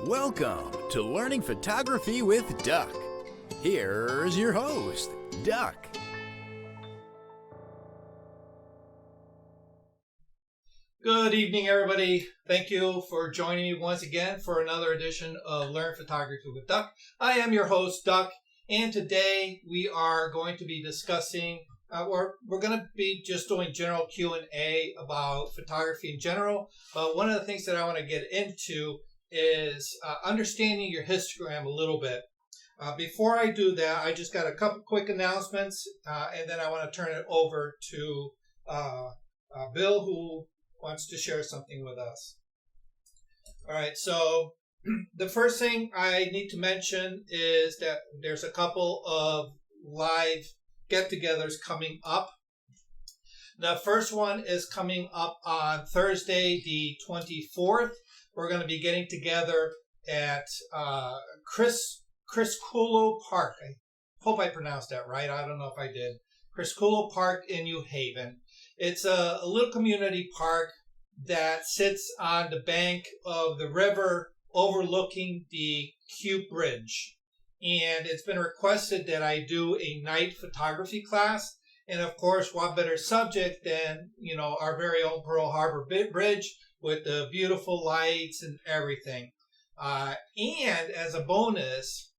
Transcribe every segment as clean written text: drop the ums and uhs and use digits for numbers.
Welcome to Learning Photography with Duck. Here's your host, Duck. Good evening, everybody. Thank you for joining me once again for another edition of Learn Photography with Duck. I am your host, Duck, and today we are going to be discussing, we're going to be just doing general Q&A about photography in general. But one of the things that I want to get into is understanding your histogram a little bit. Before I do that, I just got a couple quick announcements, and then I want to turn it over to Bill, who wants to share something with us. All right, so the first thing I need to mention is that there's a couple of live get-togethers coming up. The first one is coming up on Thursday, the 24th. We're going to be getting together at Criscuolo Park. I hope I pronounced that right. I don't know if I did. Criscuolo Park in New Haven. It's a little community park that sits on the bank of the river overlooking the Q Bridge. And it's been requested that I do a night photography class. And of course, what better subject than, our very own Pearl Harbor Bridge with the beautiful lights and everything. And as a bonus,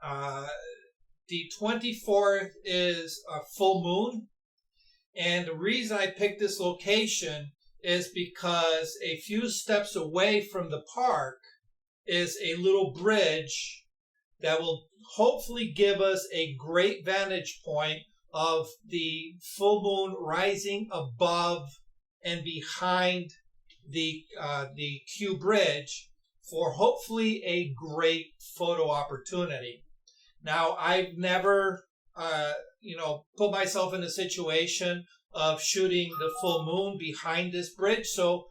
the 24th is a full moon. And the reason I picked this location is because a few steps away from the park is a little bridge that will hopefully give us a great vantage point of the full moon rising above and behind the Q Bridge for hopefully a great photo opportunity. Now, I've never, put myself in a situation of shooting the full moon behind this bridge, so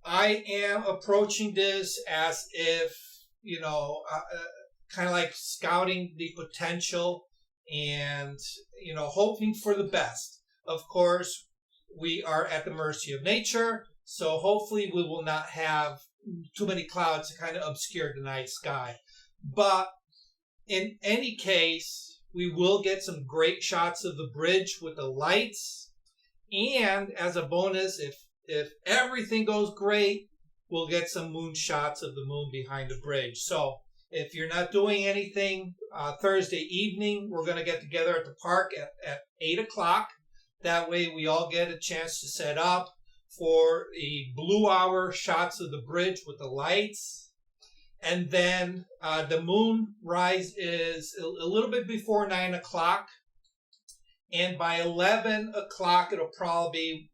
I am approaching this as if, kind of like scouting the potential and, hoping for the best. Of course, we are at the mercy of nature, so hopefully we will not have too many clouds to kind of obscure the night sky. But in any case, we will get some great shots of the bridge with the lights. And as a bonus, if everything goes great, we'll get some moon shots of the moon behind the bridge. So if you're not doing anything Thursday evening, we're going to get together at the park at 8 o'clock. That way we all get a chance to set up for the blue hour shots of the bridge with the lights. And then the moon rise is a little bit before 9 o'clock. And by 11 o'clock, it'll probably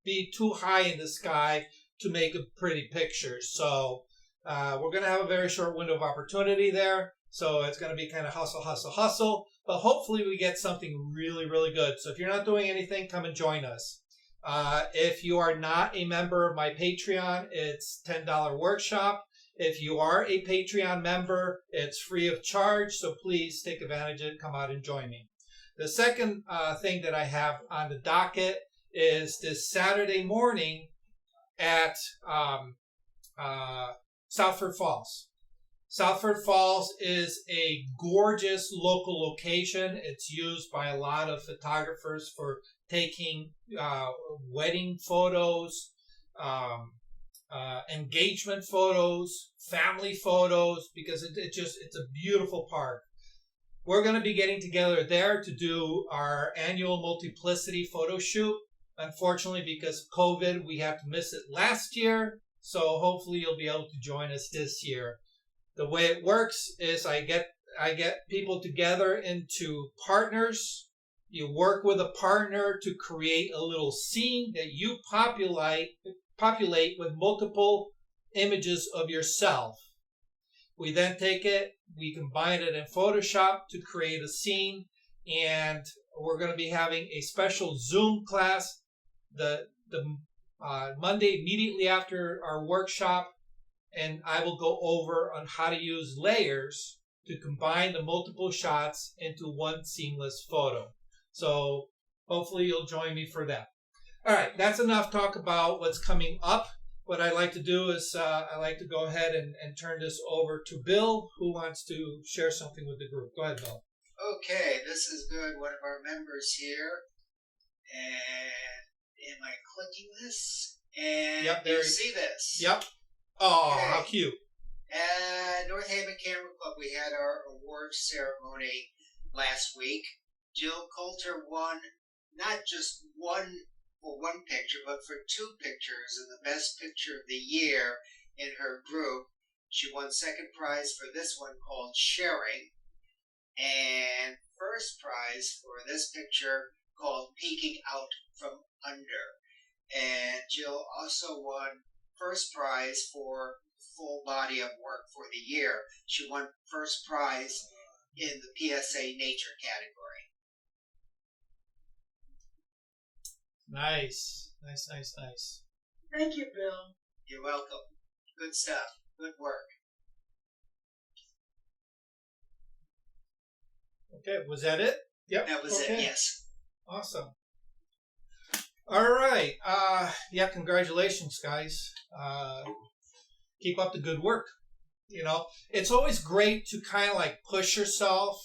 be too high in the sky to make a pretty picture. So we're going to have a very short window of opportunity there. So it's going to be kind of hustle, hustle, hustle. But hopefully we get something really, really good. So if you're not doing anything, come and join us. If you are not a member of my Patreon, it's $10 workshop. If you are a Patreon member, it's free of charge. So please take advantage of it. Come out and join me. The second thing that I have on the docket is this Saturday morning at Southford Falls. Southford Falls is a gorgeous local location. It's used by a lot of photographers for taking wedding photos, engagement photos, family photos, because it's a beautiful park. We're going to be getting together there to do our annual multiplicity photo shoot. Unfortunately, because of COVID, we had to miss it last year. So hopefully you'll be able to join us this year. The way it works is I get people together into partners. You work with a partner to create a little scene that you populate with multiple images of yourself. We then take it, we combine it in Photoshop to create a scene, and we're going to be having a special Zoom class the Monday immediately after our workshop, and I will go over on how to use layers to combine the multiple shots into one seamless photo. So hopefully you'll join me for that. All right, that's enough talk about what's coming up. what I like to do is I like to go ahead and turn this over to Bill, who wants to share something with the group. Go ahead, Bill. Okay, this is good. One of our members here. And am I clicking this? And Yep, do you see this? Yep. Oh, okay. How cute. At North Haven Camera Club, we had our awards ceremony last week. Jill Coulter won not just one picture, but for 2 pictures, and the best picture of the year in her group. She won second prize for this one called Sharing, and first prize for this picture called Peeking Out from Under. And Jill also won first prize for full body of work for the year. She won first prize in the PSA Nature category. Nice. Thank you, Bill. You're welcome. Good stuff. Good work. Okay, was that it? Yep. That was it, yes. Awesome. All right. Yeah, congratulations, guys. Keep up the good work. You know, it's always great to kind of like push yourself,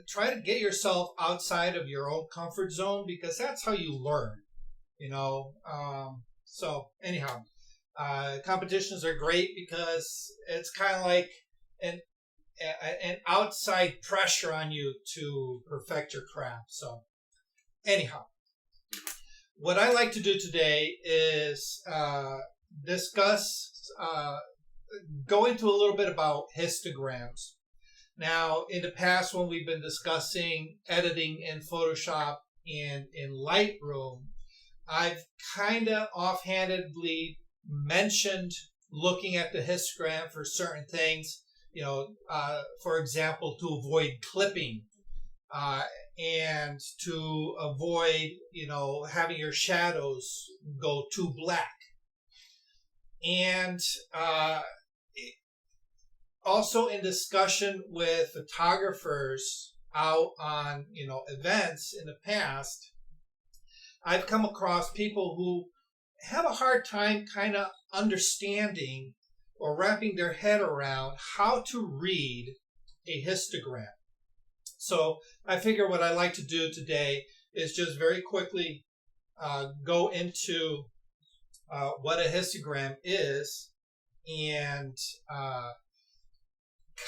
try to get yourself outside of your own comfort zone, because that's how you learn, you know. So anyhow, competitions are great because it's kind of like an outside pressure on you to perfect your craft. So anyhow, what I like to do today is discuss, go into a little bit about histograms. Now, in the past, when we've been discussing editing in Photoshop and in Lightroom, I've kind of offhandedly mentioned looking at the histogram for certain things. You know, for example, to avoid clipping, and to avoid, you know, having your shadows go too black. And also in discussion with photographers out on, you know, events in the past, I've come across people who have a hard time kind of understanding or wrapping their head around how to read a histogram. So I figure what I like to do today is just very quickly go into what a histogram is and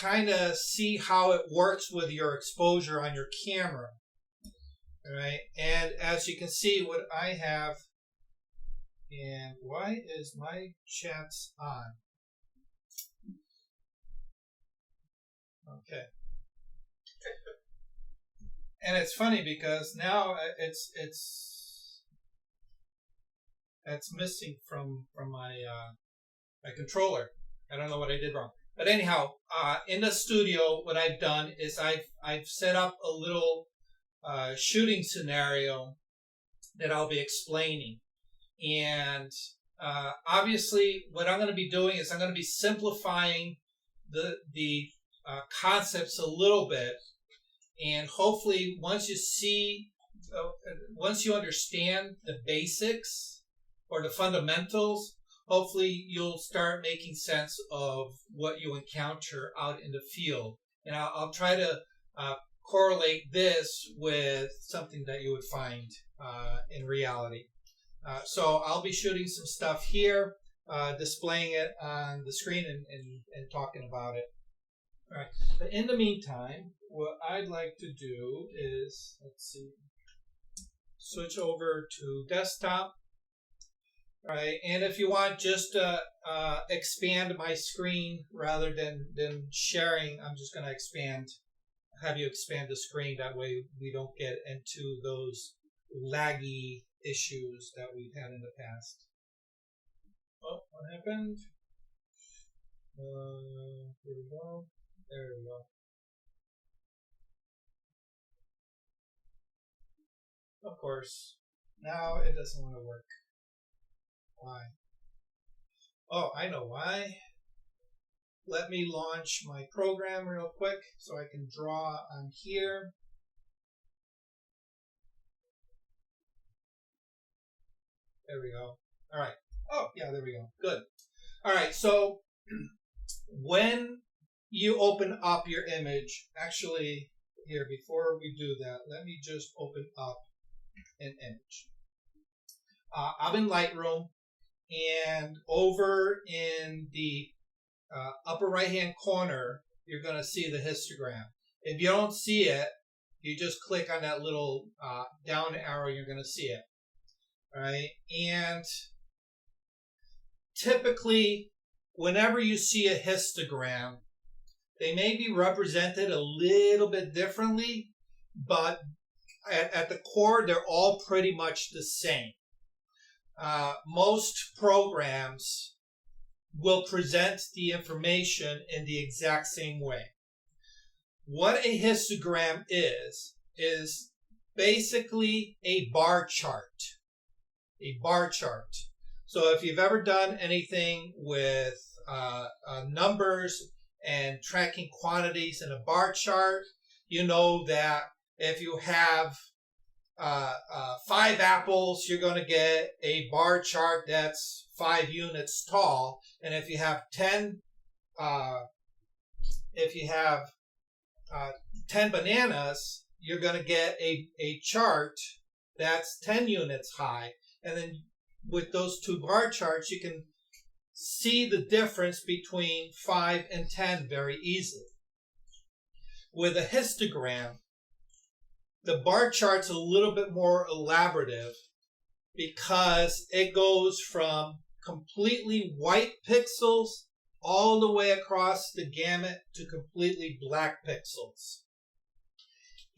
kind of see how it works with your exposure on your camera. All right, and as you can see, what I have, and why is my chats on? Okay. And it's funny because now it's missing from my my controller. I don't know what I did wrong. But anyhow, in the studio, what I've done is I've set up a little shooting scenario that I'll be explaining. And obviously, what I'm going to be doing is I'm going to be simplifying the concepts a little bit. And hopefully, once you understand the basics or the fundamentals, hopefully you'll start making sense of what you encounter out in the field. And I'll try to correlate this with something that you would find in reality. So I'll be shooting some stuff here, displaying it on the screen and talking about it. All right. But in the meantime, what I'd like to do is, let's see, switch over to desktop. All right. And if you want, just expand my screen rather than sharing. I'm just going to have you expand the screen. That way we don't get into those laggy issues that we've had in the past. Oh, what happened? Here we go. There we go. Of course, now it doesn't want to work. Why? Oh, I know why. Let me launch my program real quick so I can draw on here. There we go. All right. Oh, yeah, there we go. Good. All right, so when you open up your image, actually, here, before we do that, let me just open up an image. I'm in Lightroom, and over in the upper right-hand corner, you're going to see the histogram. If you don't see it, you just click on that little down arrow, you're going to see it. All right, and typically, whenever you see a histogram, they may be represented a little bit differently, but at the core, they're all pretty much the same. Most programs will present the information in the exact same way. What a histogram is basically a bar chart. A bar chart. So if you've ever done anything with numbers and tracking quantities in a bar chart, you know that if you have 5 apples, you're going to get a bar chart that's 5 units tall. And if you have 10 bananas, you're going to get a chart that's 10 units high. And then with those 2 bar charts, you can see the difference between 5 and 10 very easily. With a histogram, the bar chart's a little bit more elaborative because it goes from completely white pixels all the way across the gamut to completely black pixels.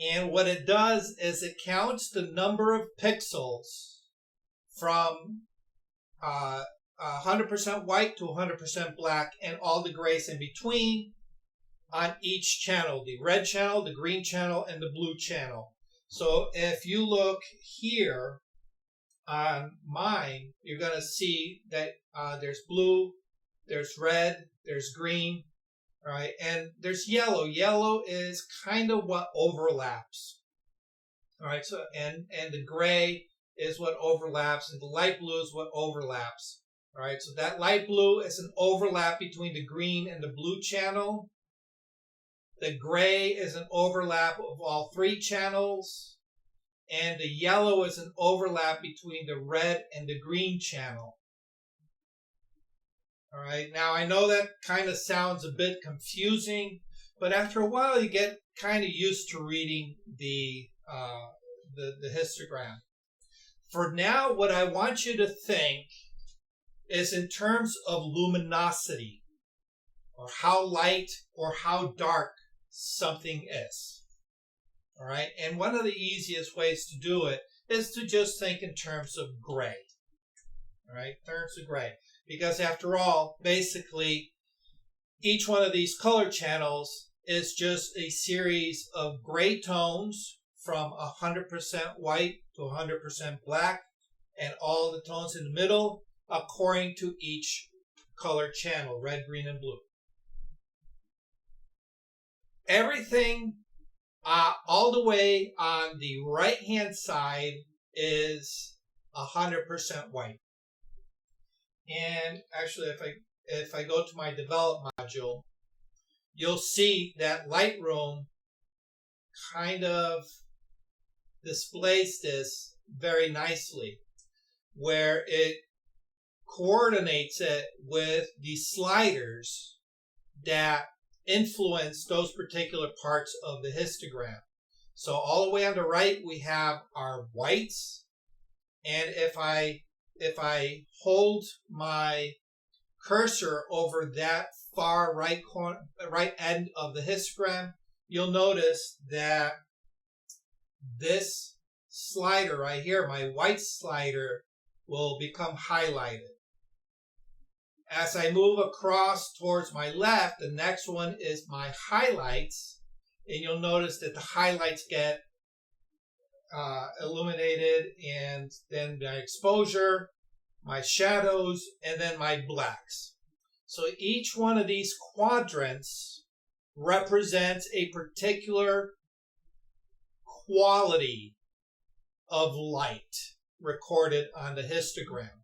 And what it does is it counts the number of pixels from 100% white to 100% black and all the grays in between on each channel, the red channel, the green channel, and the blue channel. So if you look here on mine, you're going to see that there's blue, there's red, there's green, all right, and there's yellow. Yellow is kind of what overlaps, all right, so and the gray is what overlaps, and the light blue is what overlaps, all right, so that light blue is an overlap between the green and the blue channel. The gray is an overlap of all 3 channels, and the yellow is an overlap between the red and the green channel. All right, now I know that kind of sounds a bit confusing, but after a while you get kind of used to reading the histogram. For now, what I want you to think is in terms of luminosity, or how light or how dark something is. All right, and one of the easiest ways to do it is to just think in terms of gray. All right, terms of gray. Because after all, basically, each one of these color channels is just a series of gray tones from 100% white to 100% black, and all the tones in the middle according to each color channel, red, green, and blue. Everything all the way on the right-hand side is 100% white. And actually, if I go to my develop module, you'll see that Lightroom kind of displays this very nicely, where it coordinates it with the sliders that influence those particular parts of the histogram. So all the way on the right, we have our whites, and if I hold my cursor over that far right end of the histogram, you'll notice that this slider right here, my white slider, will become highlighted. As I move across towards my left, the next one is my highlights, and you'll notice that the highlights get illuminated, and then my exposure, my shadows, and then my blacks. So each one of these quadrants represents a particular quality of light recorded on the histogram.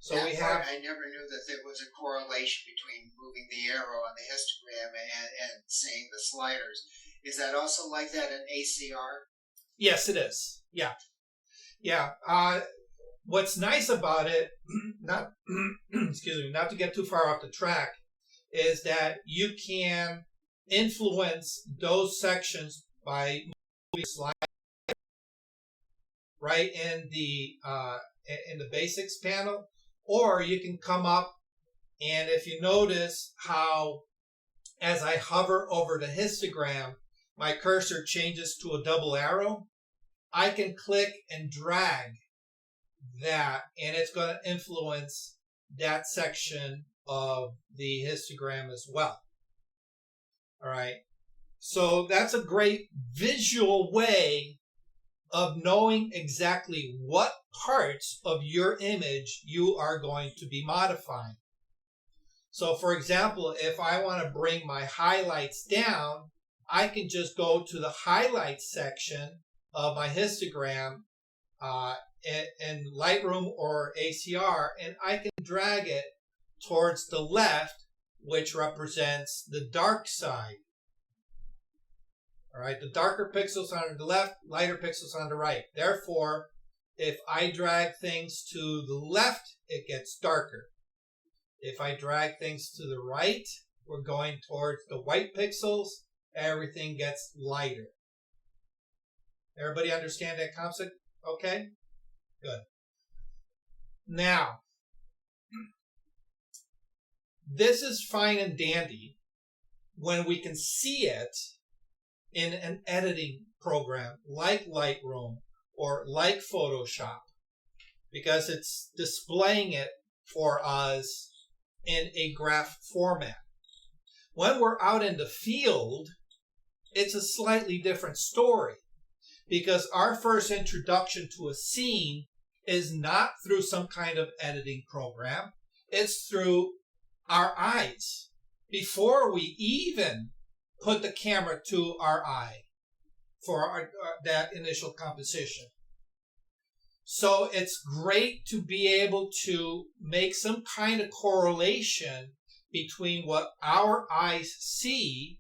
So that we have. I never knew that there was a correlation between moving the arrow on the histogram and seeing the sliders. Is that also like that in ACR? Yes, it is. Yeah. Yeah. What's nice about it, not excuse me, not to get too far off the track, is that you can influence those sections by moving slide right in the basics panel, or you can come up and if you notice how as I hover over the histogram, my cursor changes to a double arrow. I can click and drag that, and it's going to influence that section of the histogram as well. All right. So that's a great visual way of knowing exactly what parts of your image you are going to be modifying. So for example, if I want to bring my highlights down, I can just go to the highlights section of my histogram in Lightroom or ACR, and I can drag it towards the left, which represents the dark side. All right, the darker pixels on the left, lighter pixels on the right. Therefore, if I drag things to the left, it gets darker. If I drag things to the right, we're going towards the white pixels, everything gets lighter. Everybody understand that concept? Okay? Good. Now, this is fine and dandy when we can see it in an editing program like Lightroom or like Photoshop, because it's displaying it for us in a graph format. When we're out in the field, it's a slightly different story, because our first introduction to a scene is not through some kind of editing program. It's through our eyes before we even put the camera to our eye for that initial composition. So it's great to be able to make some kind of correlation between what our eyes see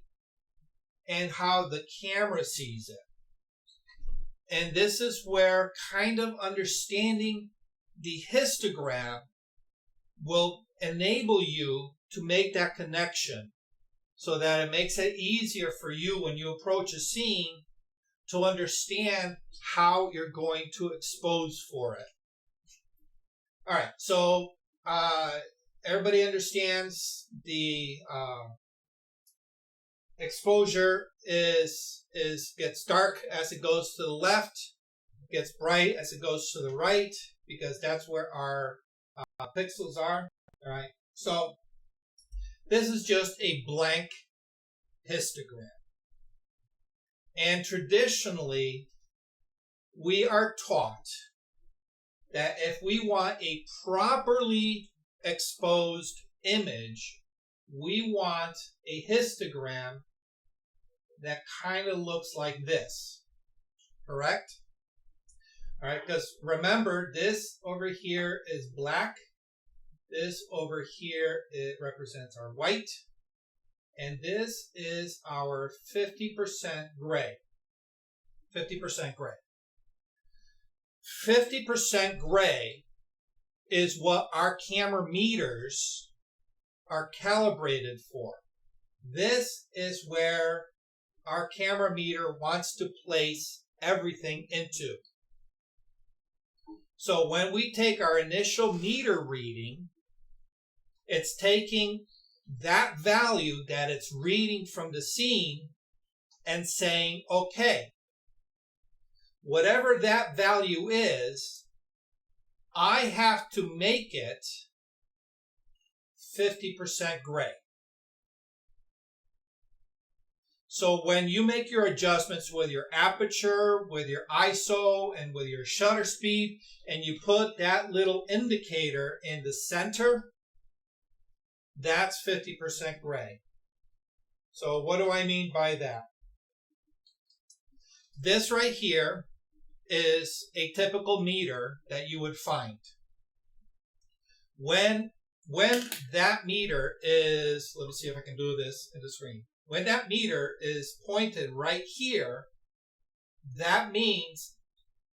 and how the camera sees it. And this is where kind of understanding the histogram will enable you to make that connection, so that it makes it easier for you when you approach a scene to understand how you're going to expose for it. All right, so everybody understands the exposure gets dark as it goes to the left, gets bright as it goes to the right, because that's where our pixels are. All right, so this is just a blank histogram. And traditionally, we are taught that if we want a properly exposed image, we want a histogram that kind of looks like this, correct? All right, because remember, this over here is black. This over here, it represents our white. And this is our 50% gray. 50% gray. 50% gray is what our camera meters are calibrated for. This is where our camera meter wants to place everything into. So when we take our initial meter reading, it's taking that value that it's reading from the scene and saying, okay, whatever that value is, I have to make it 50% gray. So when you make your adjustments with your aperture, with your ISO, and with your shutter speed, and you put that little indicator in the center, that's 50% gray. So what do I mean by that? This right here is a typical meter that you would find. when that meter is, let me see if I can do this in the screen. When that meter is pointed right here, that means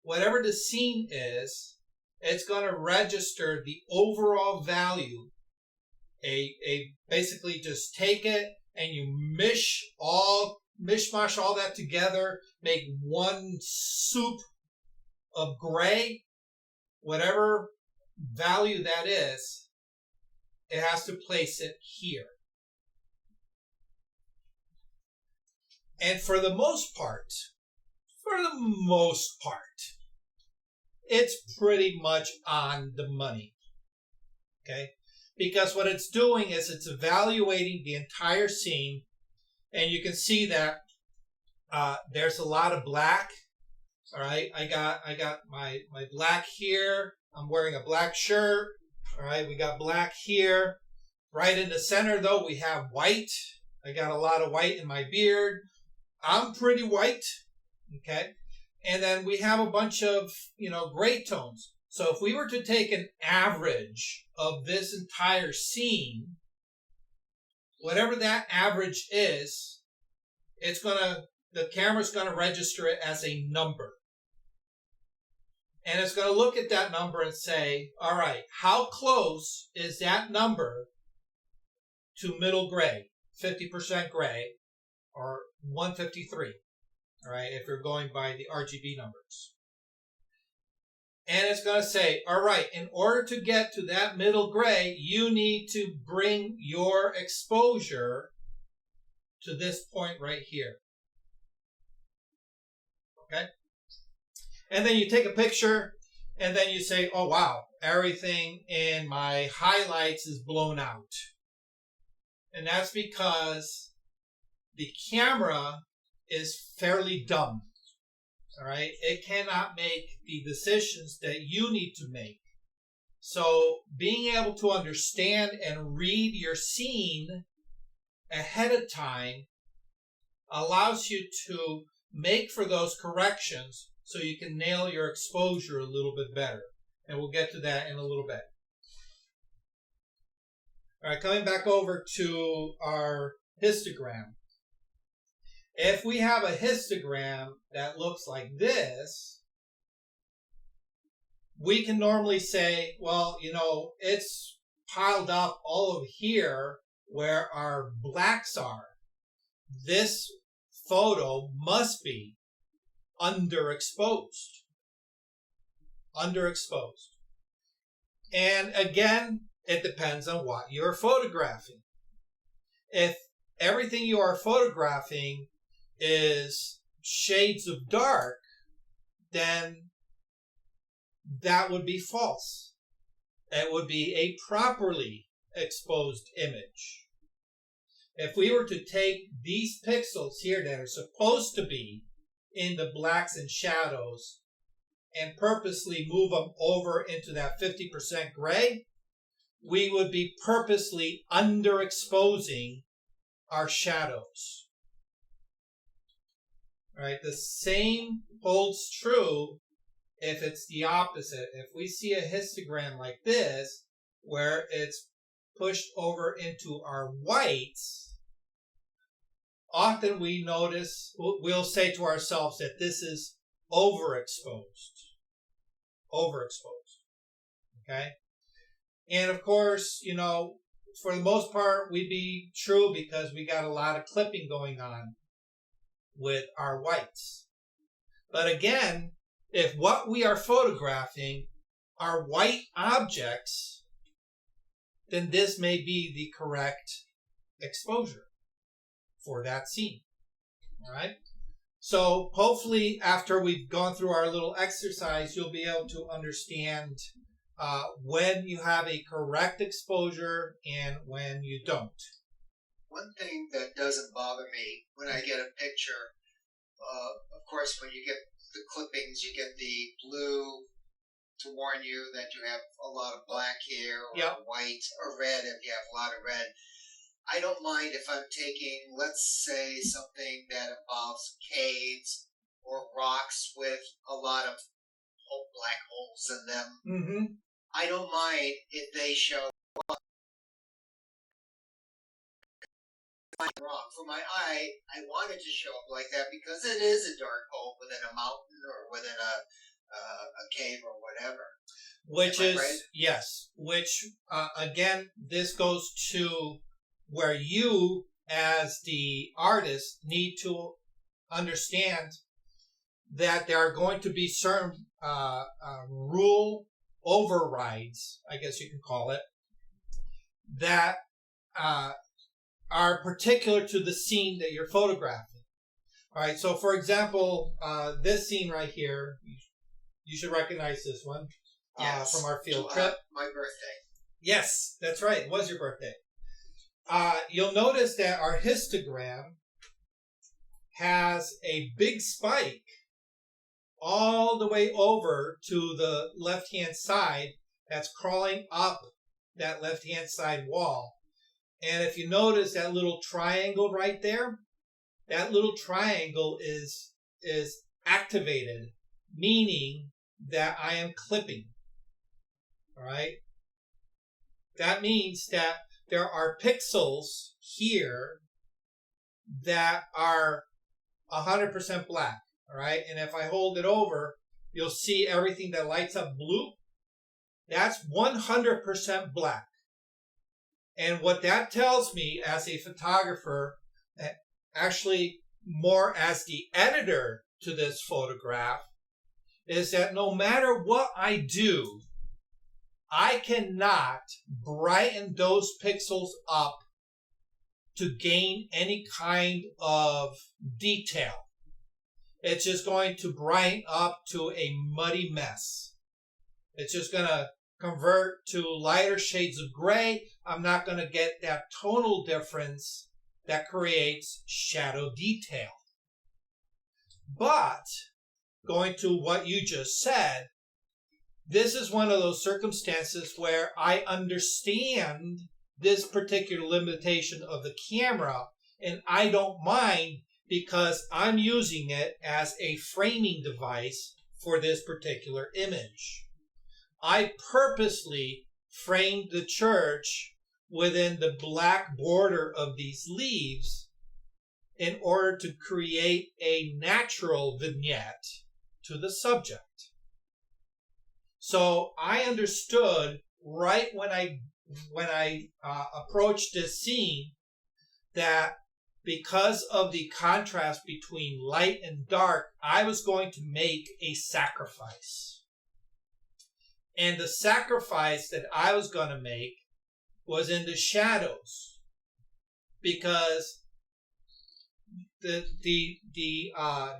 whatever the scene is, it's going to register the overall value. Basically just take it and you mishmash all that together, make one soup of gray, whatever value that is, it has to place it here. And for the most part, it's pretty much on the money. Okay? Because what it's doing is it's evaluating the entire scene, and you can see that there's a lot of black. All right, I got my black here. I'm wearing a black shirt. All right, we got black here. Right in the center, though, we have white. I got a lot of white in my beard. I'm pretty white. Okay, and then we have a bunch of gray tones. So if we were to take an average of this entire scene, whatever that average is, the camera's gonna register it as a number. And it's gonna look at that number and say, all right, how close is that number to middle gray, 50% gray, or 153, all right, if you're going by the RGB numbers. And it's going to say, all right, in order to get to that middle gray, you need to bring your exposure to this point right here. Okay? And then you take a picture, and then you say, oh, wow, everything in my highlights is blown out. And that's because the camera is fairly dumb. All right, it cannot make the decisions that you need to make. So being able to understand and read your scene ahead of time allows you to make for those corrections so you can nail your exposure a little bit better. And we'll get to that in a little bit. All right, coming back over to our histogram. If we have a histogram that looks like this, we can normally say, well, it's piled up all over here where our blacks are. This photo must be underexposed. Underexposed. And again, it depends on what you're photographing. If everything you are photographing is shades of dark, then that would be false. It would be a properly exposed image. If we were to take these pixels here that are supposed to be in the blacks and shadows and purposely move them over into that 50% gray, we would be purposely underexposing our shadows. Right? The same holds true if it's the opposite. If we see a histogram like this, where it's pushed over into our whites, often we notice, we'll say to ourselves that this is overexposed. Overexposed. Okay? And of course, for the most part, we'd be true because we got a lot of clipping going on with our whites. But again, if what we are photographing are white objects, then this may be the correct exposure for that scene. All right? So hopefully after we've gone through our little exercise, you'll be able to understand when you have a correct exposure and when you don't. One thing that doesn't bother me when I get a picture, of course, when you get the clippings, you get the blue to warn you that you have a lot of black here, or white, or red if you have a lot of red. I don't mind if I'm taking, let's say, something that involves caves or rocks with a lot of black holes in them. Mm-hmm. I don't mind if they show up. I'm wrong. For my eye, I want it to show up like that because it is a dark hole within a mountain or within a cave or whatever. Which Am I is, right? yes, which, again, this goes to where you, as the artist, need to understand that there are going to be certain rule overrides, I guess you can call it, that are particular to the scene that you're photographing. All right, so for example, this scene right here, you should recognize this one. Yes. From our field trip. My birthday. Yes, that's right. It was your birthday. You'll notice that our histogram has a big spike all the way over to the left-hand side that's crawling up that left-hand side wall. And if you notice that little triangle right there, that little triangle is activated, meaning that I am clipping. All right. That means that there are pixels here that are 100% black. All right. And if I hold it over, you'll see everything that lights up blue. That's 100% black. And what that tells me as a photographer, actually more as the editor to this photograph, is that no matter what I do, I cannot brighten those pixels up to gain any kind of detail. It's just going to brighten up to a muddy mess. It's just going to convert to lighter shades of gray. I'm not going to get that tonal difference that creates shadow detail. But going to what you just said, this is one of those circumstances where I understand this particular limitation of the camera, and I don't mind because I'm using it as a framing device for this particular image. I purposely framed the church within the black border of these leaves in order to create a natural vignette to the subject. So I understood right when I approached this scene that because of the contrast between light and dark, I was going to make a sacrifice. And the sacrifice that I was going to make was in the shadows, because the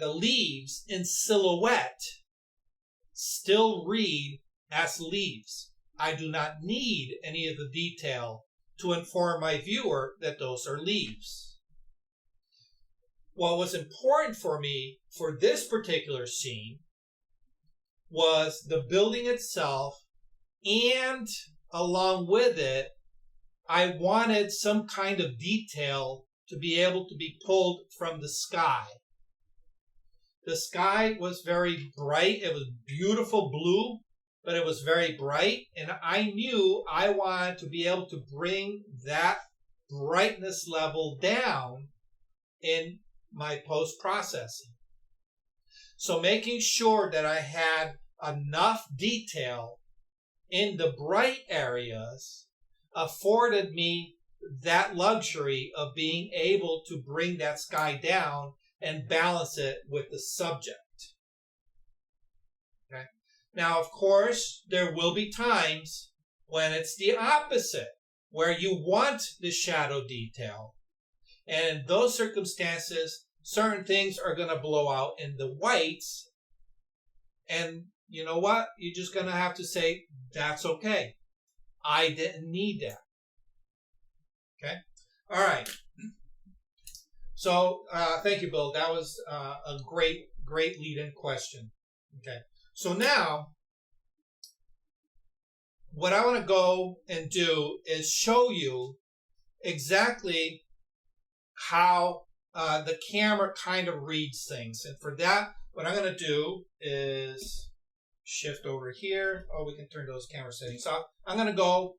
leaves in silhouette still read as leaves. I do not need any of the detail to inform my viewer that those are leaves. What was important for me for this particular scene was the building itself, and along with it, I wanted some kind of detail to be able to be pulled from the sky. The sky was very bright. It was beautiful blue, but it was very bright. And I knew I wanted to be able to bring that brightness level down in my post-processing. So making sure that I had enough detail in the bright areas afforded me that luxury of being able to bring that sky down and balance it with the subject. Okay. Now, of course, there will be times when it's the opposite, where you want the shadow detail. And in those circumstances, certain things are going to blow out in the whites. And you know what? You're just going to have to say, that's okay. I didn't need that. Okay? All right. So, thank you, Bill. That was a great lead-in question. Okay. So now, what I want to go and do is show you exactly how the camera kind of reads things. And for that, what I'm going to do is shift over here. Oh, we can turn those camera settings off. I'm going to go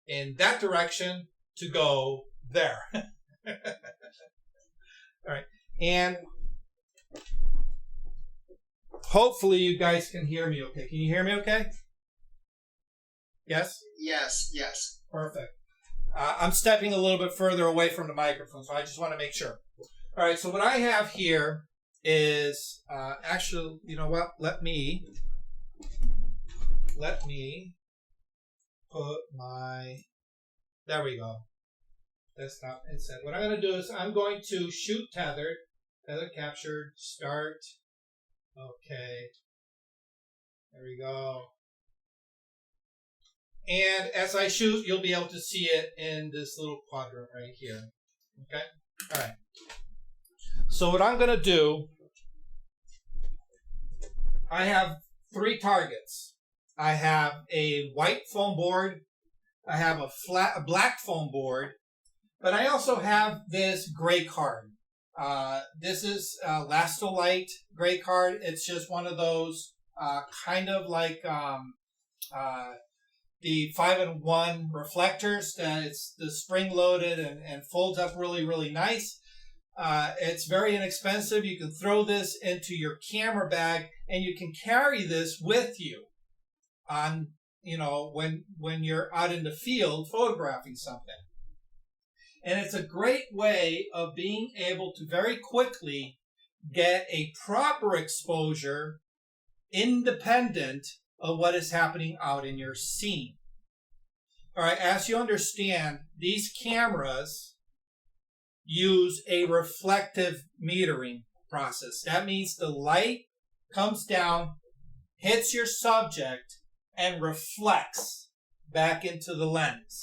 in that direction to go there. All right. And hopefully you guys can hear me okay. Can you hear me okay? Yes? Yes, yes. Perfect. I'm stepping a little bit further away from the microphone, so I just want to make sure. All right, so what I have here is actually, you know what? Let me put my, there we go. That's not inset. What I'm going to do is I'm going to shoot tethered, tether captured, start. Okay. There we go. And as I shoot, you'll be able to see it in this little quadrant right here. Okay? All right. So what I'm going to do, I have 3 targets. I have a white foam board, I have a black foam board, but I also have this gray card. This is a Lastolite gray card. It's just one of those kind of like the 5-in-1 reflectors that it's the spring loaded and folds up really, really nice. It's very inexpensive. You can throw this into your camera bag and you can carry this with you on, you know, when you're out in the field photographing something. And it's a great way of being able to very quickly get a proper exposure independent of what is happening out in your scene. All right, as you understand, these cameras use a reflective metering process. That means the light comes down, hits your subject, and reflects back into the lens.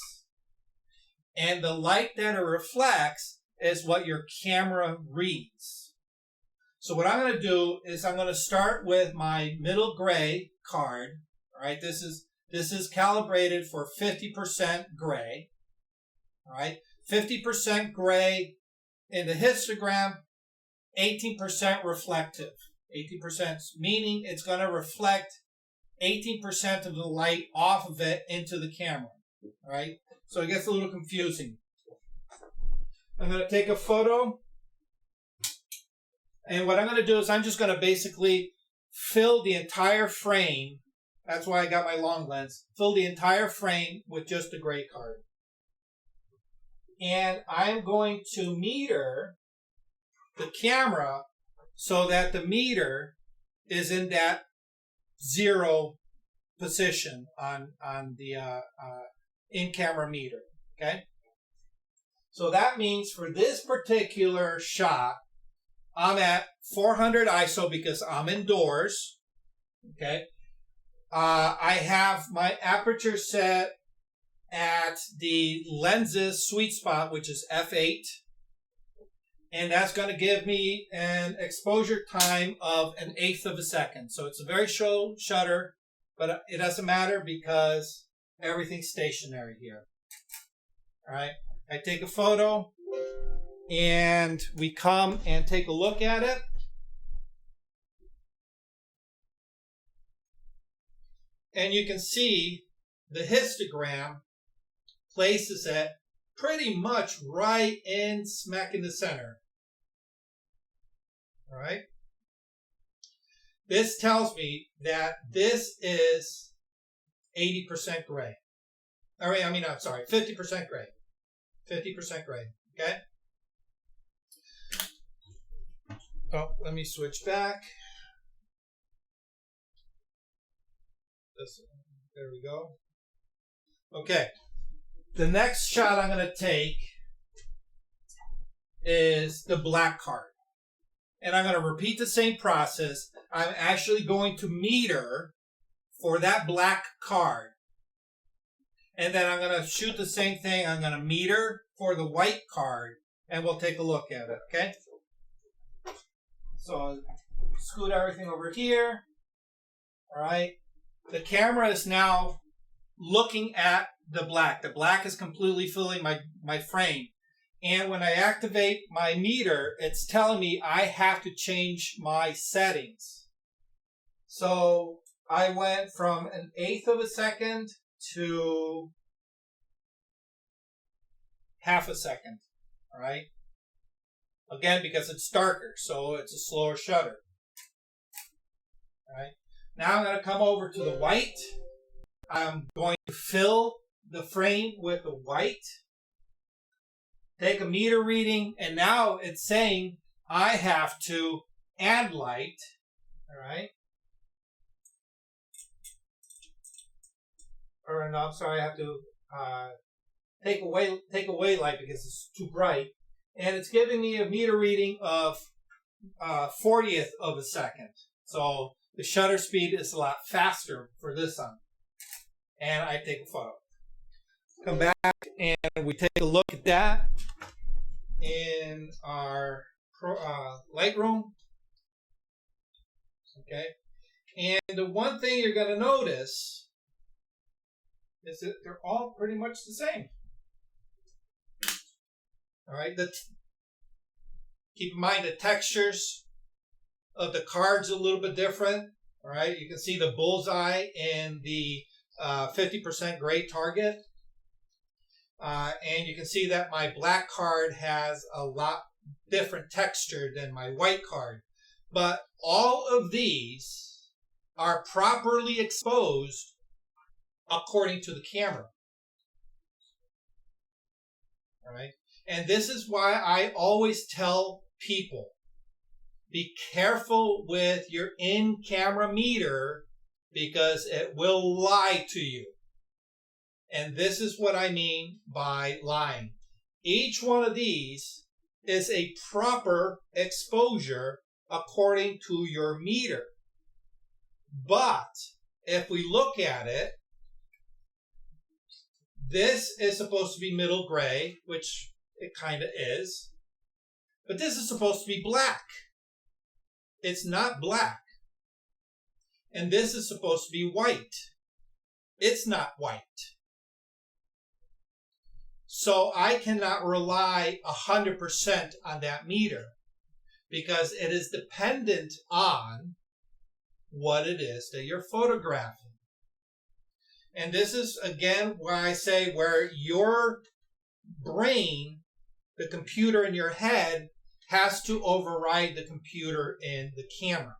And the light that it reflects is what your camera reads. So what I'm going to do is I'm going to start with my middle gray card. All right, this is calibrated for 50% gray. All right, 50% gray in the histogram, 18% reflective. 18% meaning it's going to reflect 18% of the light off of it into the camera. All right, so it gets a little confusing. I'm going to take a photo. And what I'm going to do is I'm just going to basically fill the entire frame. That's why I got my long lens. Fill the entire frame with just the gray card. And I'm going to meter the camera so that the meter is in that 0 position on the in-camera meter. Okay? So that means for this particular shot, I'm at 400 ISO because I'm indoors. Okay. I have my aperture set at the lens's sweet spot, which is f8. And that's going to give me an exposure time of 1/8 of a second. So it's a very slow shutter, but it doesn't matter because everything's stationary here. All right. I take a photo. And we come and take a look at it. And you can see the histogram places it pretty much right in smack in the center. All right. This tells me that this is 80% gray. I'm sorry, 50% gray. 50% gray. Okay. Oh, let me switch back. There we go. Okay. The next shot I'm going to take is the black card. And I'm going to repeat the same process. I'm actually going to meter for that black card. And then I'm going to shoot the same thing. I'm going to meter for the white card. And we'll take a look at it, okay? So I'll scoot everything over here. All right. The camera is now looking at the black. The black is completely filling my frame. And when I activate my meter, it's telling me I have to change my settings. So I went from 1/8 of a second to 1/2 a second. All right. Again, because it's darker, so it's a slower shutter. All right. Now I'm going to come over to the white. I'm going to fill the frame with the white. Take a meter reading, and now it's saying I have to add light. All right. Or no, I'm sorry, I have to take away light because it's too bright. And it's giving me a meter reading of 40th of a second. So the shutter speed is a lot faster for this one. And I take a photo. Come back and we take a look at that in our Lightroom. Okay. And the one thing you're going to notice is that they're all pretty much the same. All right. Keep in mind the textures of the cards a little bit different. All right. You can see the bullseye and the 50% gray target. And you can see that my black card has a lot different texture than my white card. But all of these are properly exposed according to the camera. All right. And this is why I always tell people, be careful with your in-camera meter because it will lie to you. And this is what I mean by lying. Each one of these is a proper exposure according to your meter. But if we look at it, this is supposed to be middle gray, which it kind of is. But this is supposed to be black. It's not black. And this is supposed to be white. It's not white. So I cannot rely 100% on that meter because it is dependent on what it is that you're photographing. And this is, again, why I say where your brain, the computer in your head, has to override the computer in the camera.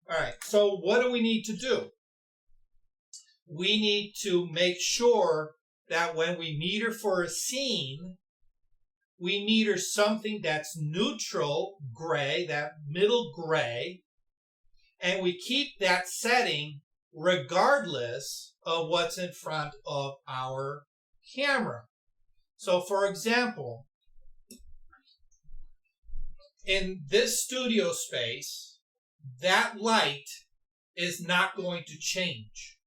All right, so what do we need to do? We need to make sure that when we meter for a scene, we meter something that's neutral gray, that middle gray, and we keep that setting regardless of what's in front of our camera. So for example, in this studio space, that light is not going to change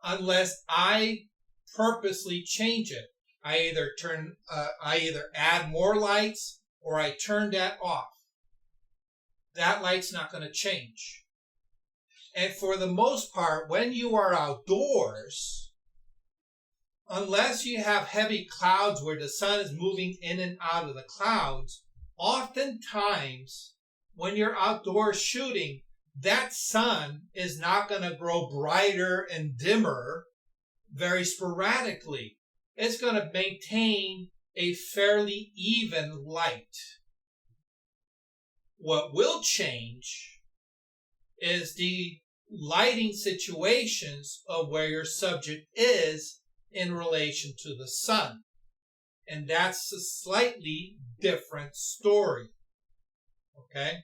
unless I purposely change it. I either add more lights or I turn that off. That light's not going to change. And for the most part, when you are outdoors, unless you have heavy clouds where the sun is moving in and out of the clouds, oftentimes when you're outdoors shooting, that sun is not going to grow brighter and dimmer very sporadically. It's going to maintain a fairly even light. What will change is the lighting situations of where your subject is in relation to the sun. And that's a slightly different story. Okay?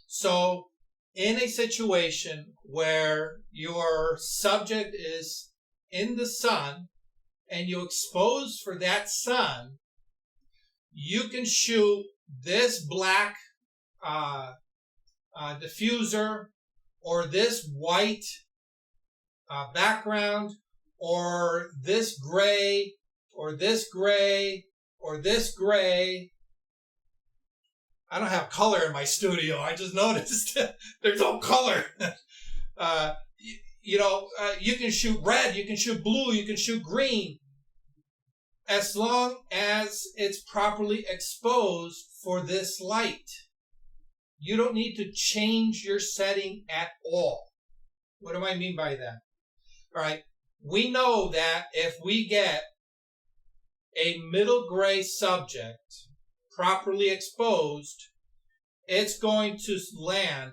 So, in a situation where your subject is in the sun and you expose for that sun, you can shoot this black diffuser or this white background or this gray or this gray or this gray. I don't have color in my studio. I just noticed there's no color. You can shoot red, you can shoot blue, you can shoot green, as long as it's properly exposed for this light. You don't need to change your setting at all. What do I mean by that? All right. We know that if we get a middle gray subject properly exposed, it's going to land,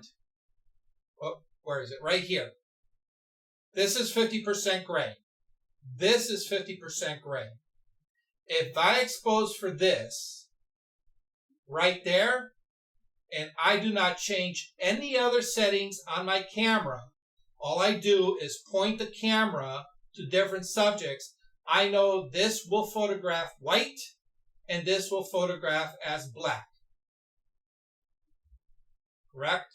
oh, where is it? Right here. This is 50% gray. This is 50% gray. If I expose for this right there, and I do not change any other settings on my camera, all I do is point the camera to different subjects, I know this will photograph white and this will photograph as black. Correct?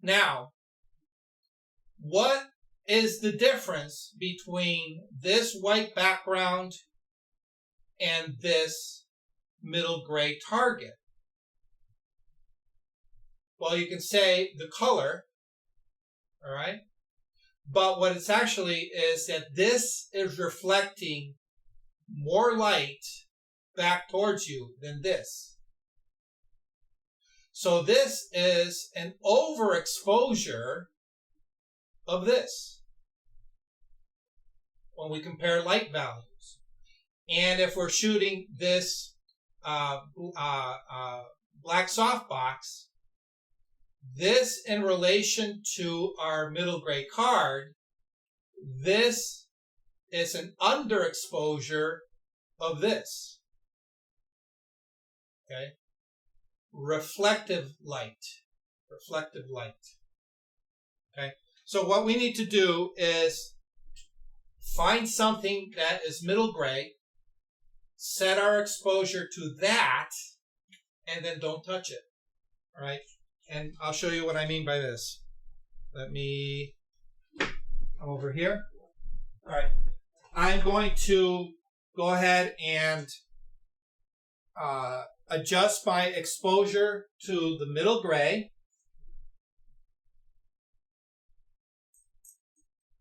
Now, what is the difference between this white background and this middle gray target? Well, you can say the color, all right? But what it's actually is that this is reflecting more light back towards you than this. So this is an overexposure of this when we compare light values. And if we're shooting this black softbox, this in relation to our middle gray card, this is an underexposure of this. Okay? Reflective light. Reflective light. Okay? So what we need to do is find something that is middle gray, set our exposure to that, and then don't touch it. All right? And I'll show you what I mean by this. Let me come over here. All right. I'm going to go ahead and adjust my exposure to the middle gray.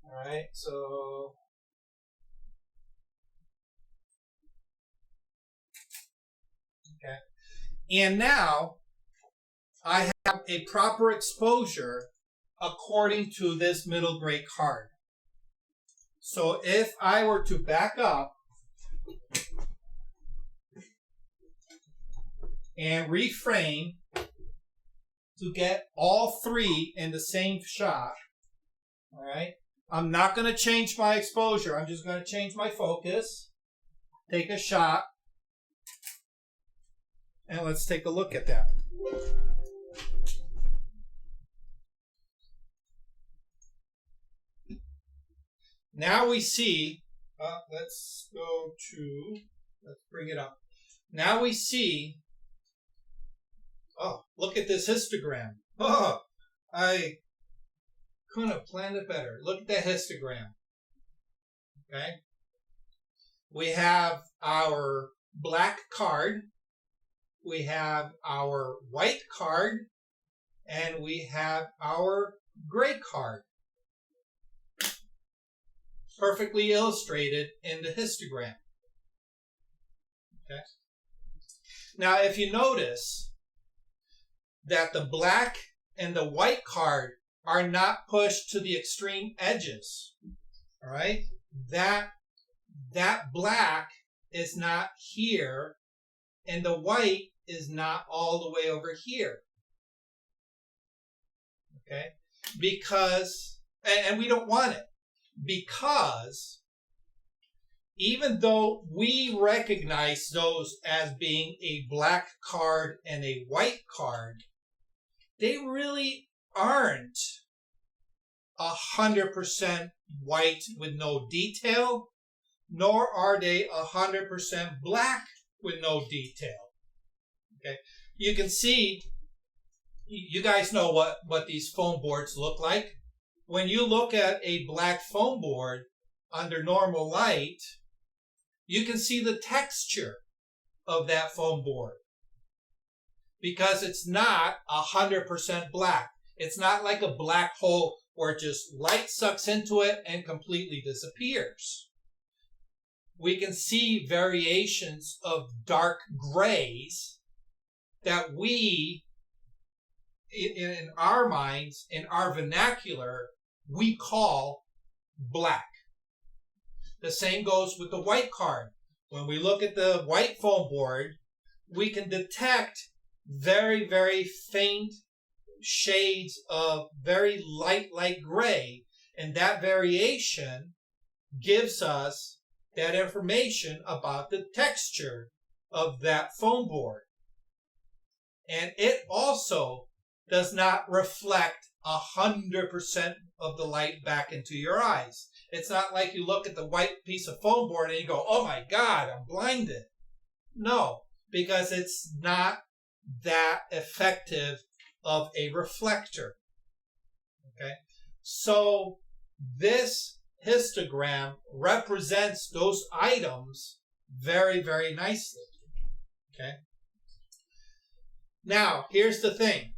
All right. So okay. And now I have a proper exposure according to this middle gray card. So if I were to back up and reframe to get all three in the same shot, all right, I'm not going to change my exposure. I'm just going to change my focus, take a shot, and let's take a look at that. Now we see, let's bring it up. Now we see, oh, look at this histogram. Oh, I couldn't have planned it better. Look at that histogram. Okay. We have our black card, we have our white card, and we have our gray card. Perfectly illustrated in the histogram. Okay. Now, if you notice that the black and the white card are not pushed to the extreme edges, all right, that black is not here, and the white is not all the way over here. Okay, because and we don't want it. Because even though we recognize those as being a black card and a white card, they really aren't 100% white with no detail, nor are they 100% black with no detail. Okay, you can see, you guys know what these foam boards look like. When you look at a black foam board under normal light, you can see the texture of that foam board because it's not 100% black. It's not like a black hole where just light sucks into it and completely disappears. We can see variations of dark grays that we, in our minds, in our vernacular, we call black. The same goes with the white card. When we look at the white foam board, we can detect very, very faint shades of very light gray, and that variation gives us that information about the texture of that foam board. And it also does not reflect 100% of the light back into your eyes. It's not like you look at the white piece of foam board and you go, oh my God, I'm blinded. No, because it's not that effective of a reflector. Okay, so this histogram represents those items very, very nicely. Okay. Now, here's the thing.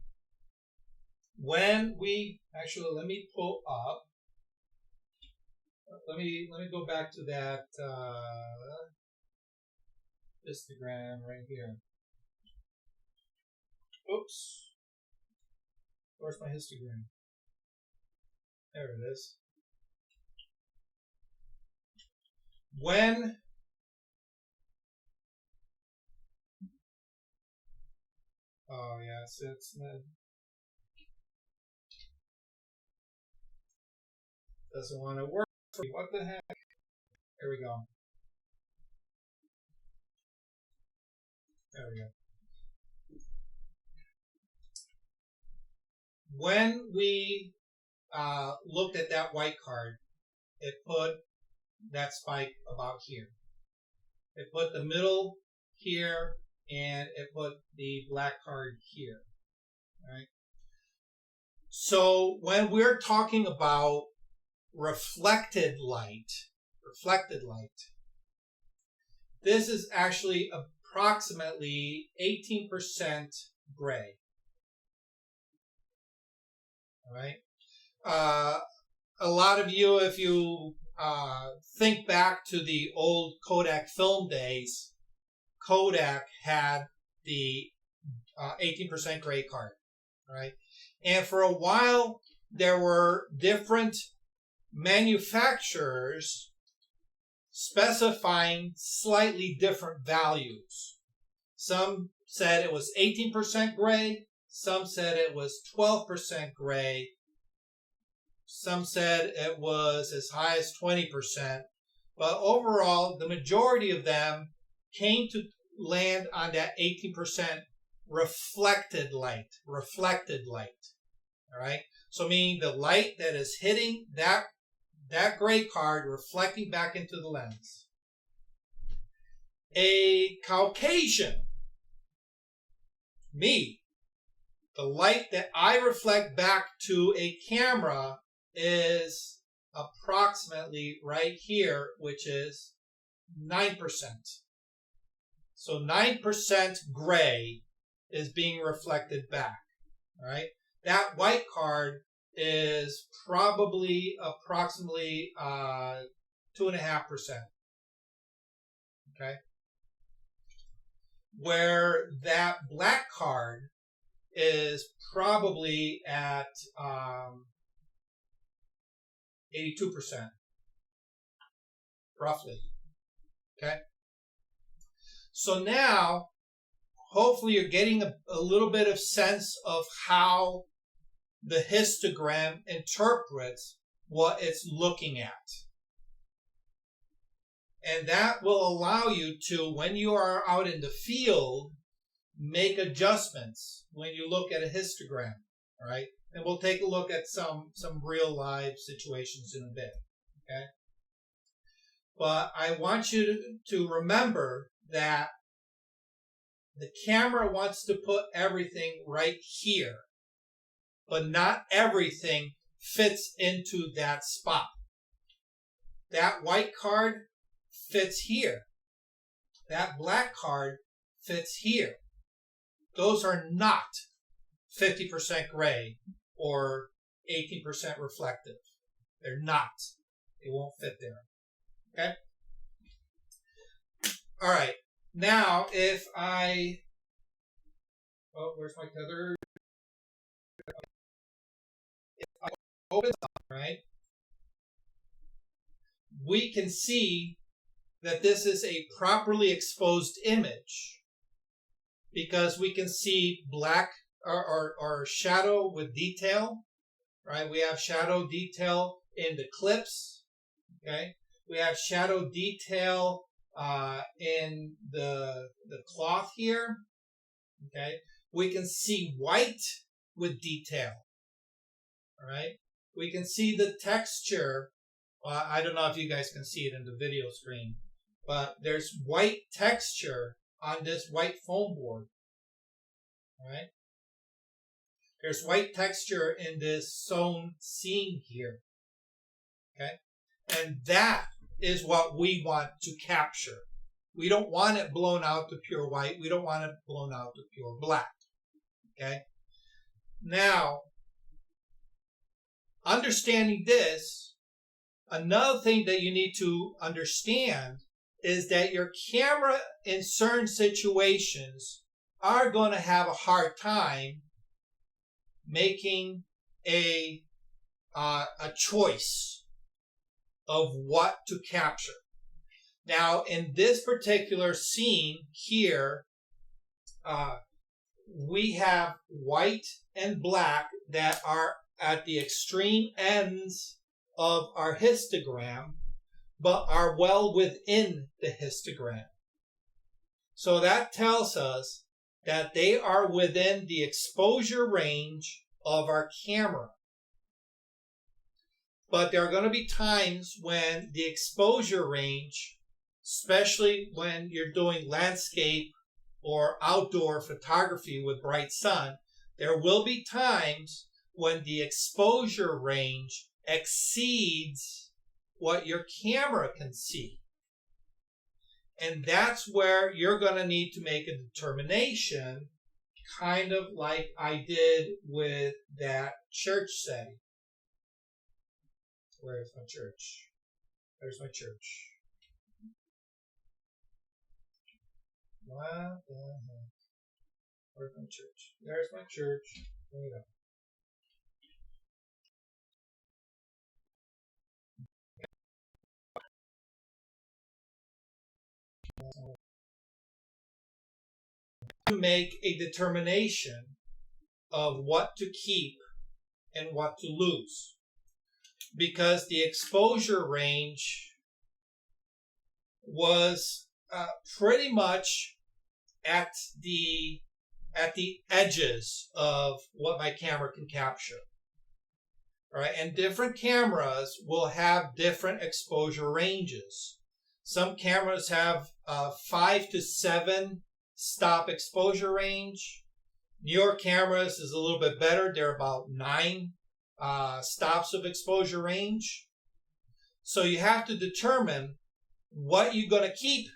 When we actually, let me pull up. Let me go back to that histogram right here. Oops. Where's my histogram? There it is. When oh yes, it's doesn't want to work for me. What the heck? There we go. There we go. When we looked at that white card, it put that spike about here. It put the middle here, and it put the black card here. All right. So when we're talking about reflected light, this is actually approximately 18% gray. All right. A lot of you, if you think back to the old Kodak film days, Kodak had the 18% gray card. All right. And for a while, there were different manufacturers specifying slightly different values. Some said it was 18% gray. Some said it was 12% gray. Some said it was as high as 20%. But overall, the majority of them came to land on that 18% reflected light. All right. So meaning the light that is hitting that gray card reflecting back into the lens. A Caucasian, me, the light that I reflect back to a camera is approximately right here, which is 9%. So 9% gray is being reflected back. All right. That white card is probably approximately 2.5%. Okay. Where that black card is probably at 82%, roughly. Okay. So now, hopefully you're getting a little bit of sense of how the histogram interprets what it's looking at. And that will allow you to, when you are out in the field, make adjustments when you look at a histogram. All right. And we'll take a look at some real live situations in a bit. Okay. But I want you to remember that the camera wants to put everything right here, but not everything fits into that spot. That white card fits here. That black card fits here. Those are not 50% gray or 18% reflective. They're not. They won't fit there. Okay? All right. Now, if I... Oh, where's my tether? opens up, right, we can see that this is a properly exposed image because we can see black or shadow with detail, right? We have shadow detail in the clips, okay? We have shadow detail in the cloth here, okay? We can see white with detail, all right? We can see the texture. I don't know if you guys can see it in the video screen, but there's white texture on this white foam board, all right? There's white texture in this sewn seam here, okay? And that is what we want to capture. We don't want it blown out to pure white. We don't want it blown out to pure black, okay? Now, understanding this, another thing that you need to understand is that your camera in certain situations are going to have a hard time making a choice of what to capture. Now, in this particular scene here, we have white and black that are at the extreme ends of our histogram, but are well within the histogram. So that tells us that they are within the exposure range of our camera. But there are going to be times when the exposure range, especially when you're doing landscape or outdoor photography with bright sun, there will be times when the exposure range exceeds what your camera can see. And that's where you're going to need to make a determination, kind of like I did with that church setting. Where's my church? There's my church. What the heck? Where's my church? There's my church. There we go. To make a determination of what to keep and what to lose, because the exposure range was pretty much at the edges of what my camera can capture. All right, and different cameras will have different exposure ranges. Some cameras have 5 to 7 stop exposure range. Newer cameras is a little bit better. They're about 9 stops of exposure range. So you have to determine what you're going to keep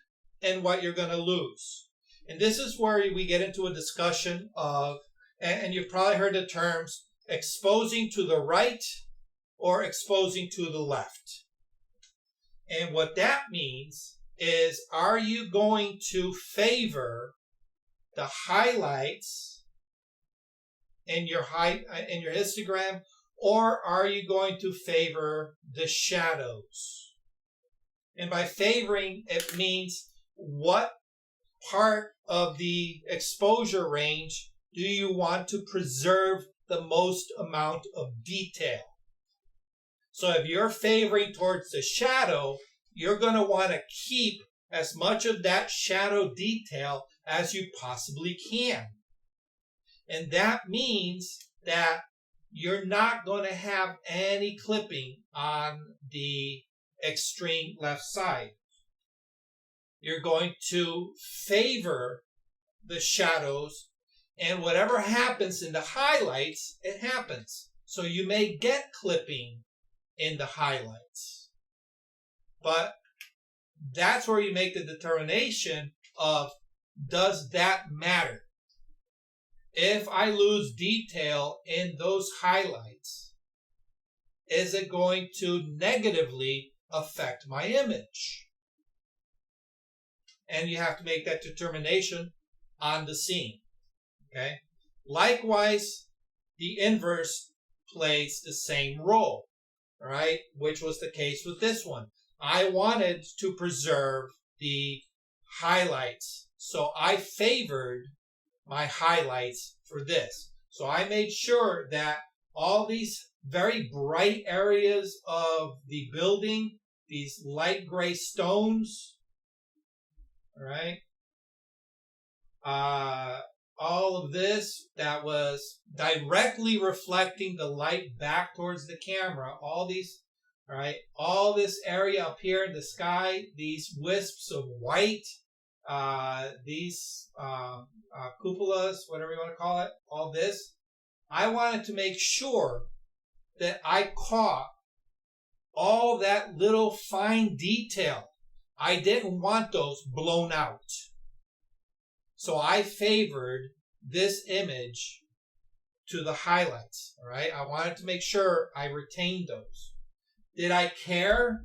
and what you're going to lose. And this is where we get into a discussion of, and you've probably heard the terms, exposing to the right or exposing to the left. And what that means is, are you going to favor the highlights in your histogram, or are you going to favor the shadows? And by favoring, it means what part of the exposure range do you want to preserve the most amount of detail? So if you're favoring towards the shadow, you're going to want to keep as much of that shadow detail as you possibly can. And that means that you're not going to have any clipping on the extreme left side. You're going to favor the shadows, and whatever happens in the highlights, it happens. So you may get clipping in the highlights. But that's where you make the determination of, does that matter? If I lose detail in those highlights, is it going to negatively affect my image? And you have to make that determination on the scene. Okay? Likewise, the inverse, plays the same role, all right, which was the case with this one. I wanted to preserve the highlights, so I favored my highlights for this. So I made sure that all these very bright areas of the building, these light gray stones, all right, all of this that was directly reflecting the light back towards the camera, all these, all right, all this area up here in the sky, these wisps of white, these cupolas, whatever you want to call it, all this, I wanted to make sure that I caught all that little fine detail. I didn't want those blown out. So I favored this image to the highlights, all right? I wanted to make sure I retained those. Did I care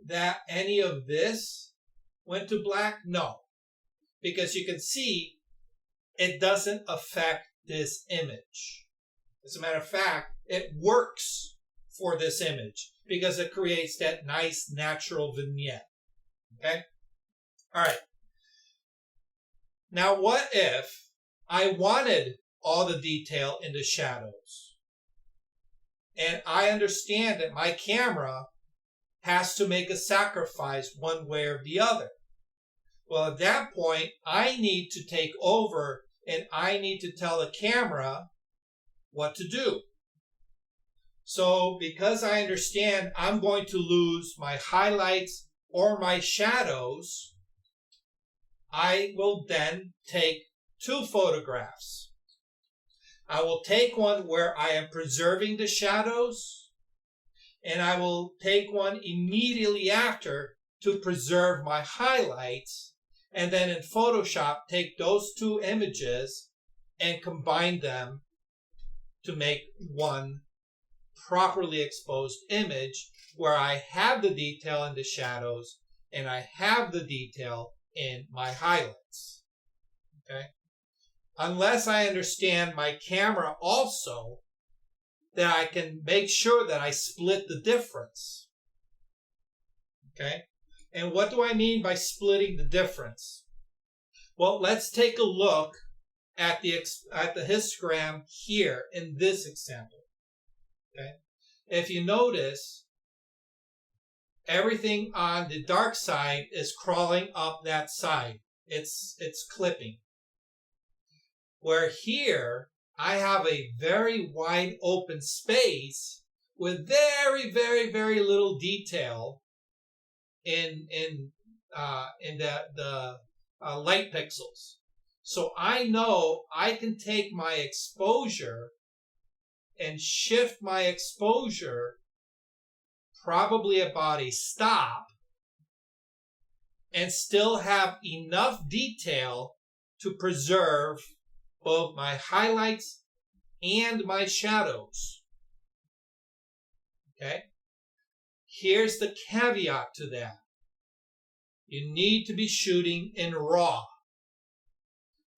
that any of this went to black? No, because you can see it doesn't affect this image. As a matter of fact, it works for this image because it creates that nice natural vignette. Okay? All right. Now, what if I wanted all the detail in the shadows? And I understand that my camera has to make a sacrifice one way or the other. Well, at that point, I need to take over and I need to tell the camera what to do. So because I understand I'm going to lose my highlights or my shadows, I will then take two photographs. I will take one where I am preserving the shadows, and I will take one immediately after to preserve my highlights, and then in Photoshop take those two images and combine them to make one properly exposed image where I have the detail in the shadows and I have the detail in my highlights. Okay? Unless I understand my camera also, that I can make sure that I split the difference. Okay? And what do I mean by splitting the difference? Well, let's take a look at the histogram here in this example. Okay? If you notice, everything on the dark side is crawling up that side. It's clipping. Where here, I have a very wide open space with very, very, very little detail in the light pixels. So I know I can take my exposure and shift my exposure probably about a stop and still have enough detail to preserve both my highlights and my shadows. Okay? Here's the caveat to that. You need to be shooting in RAW.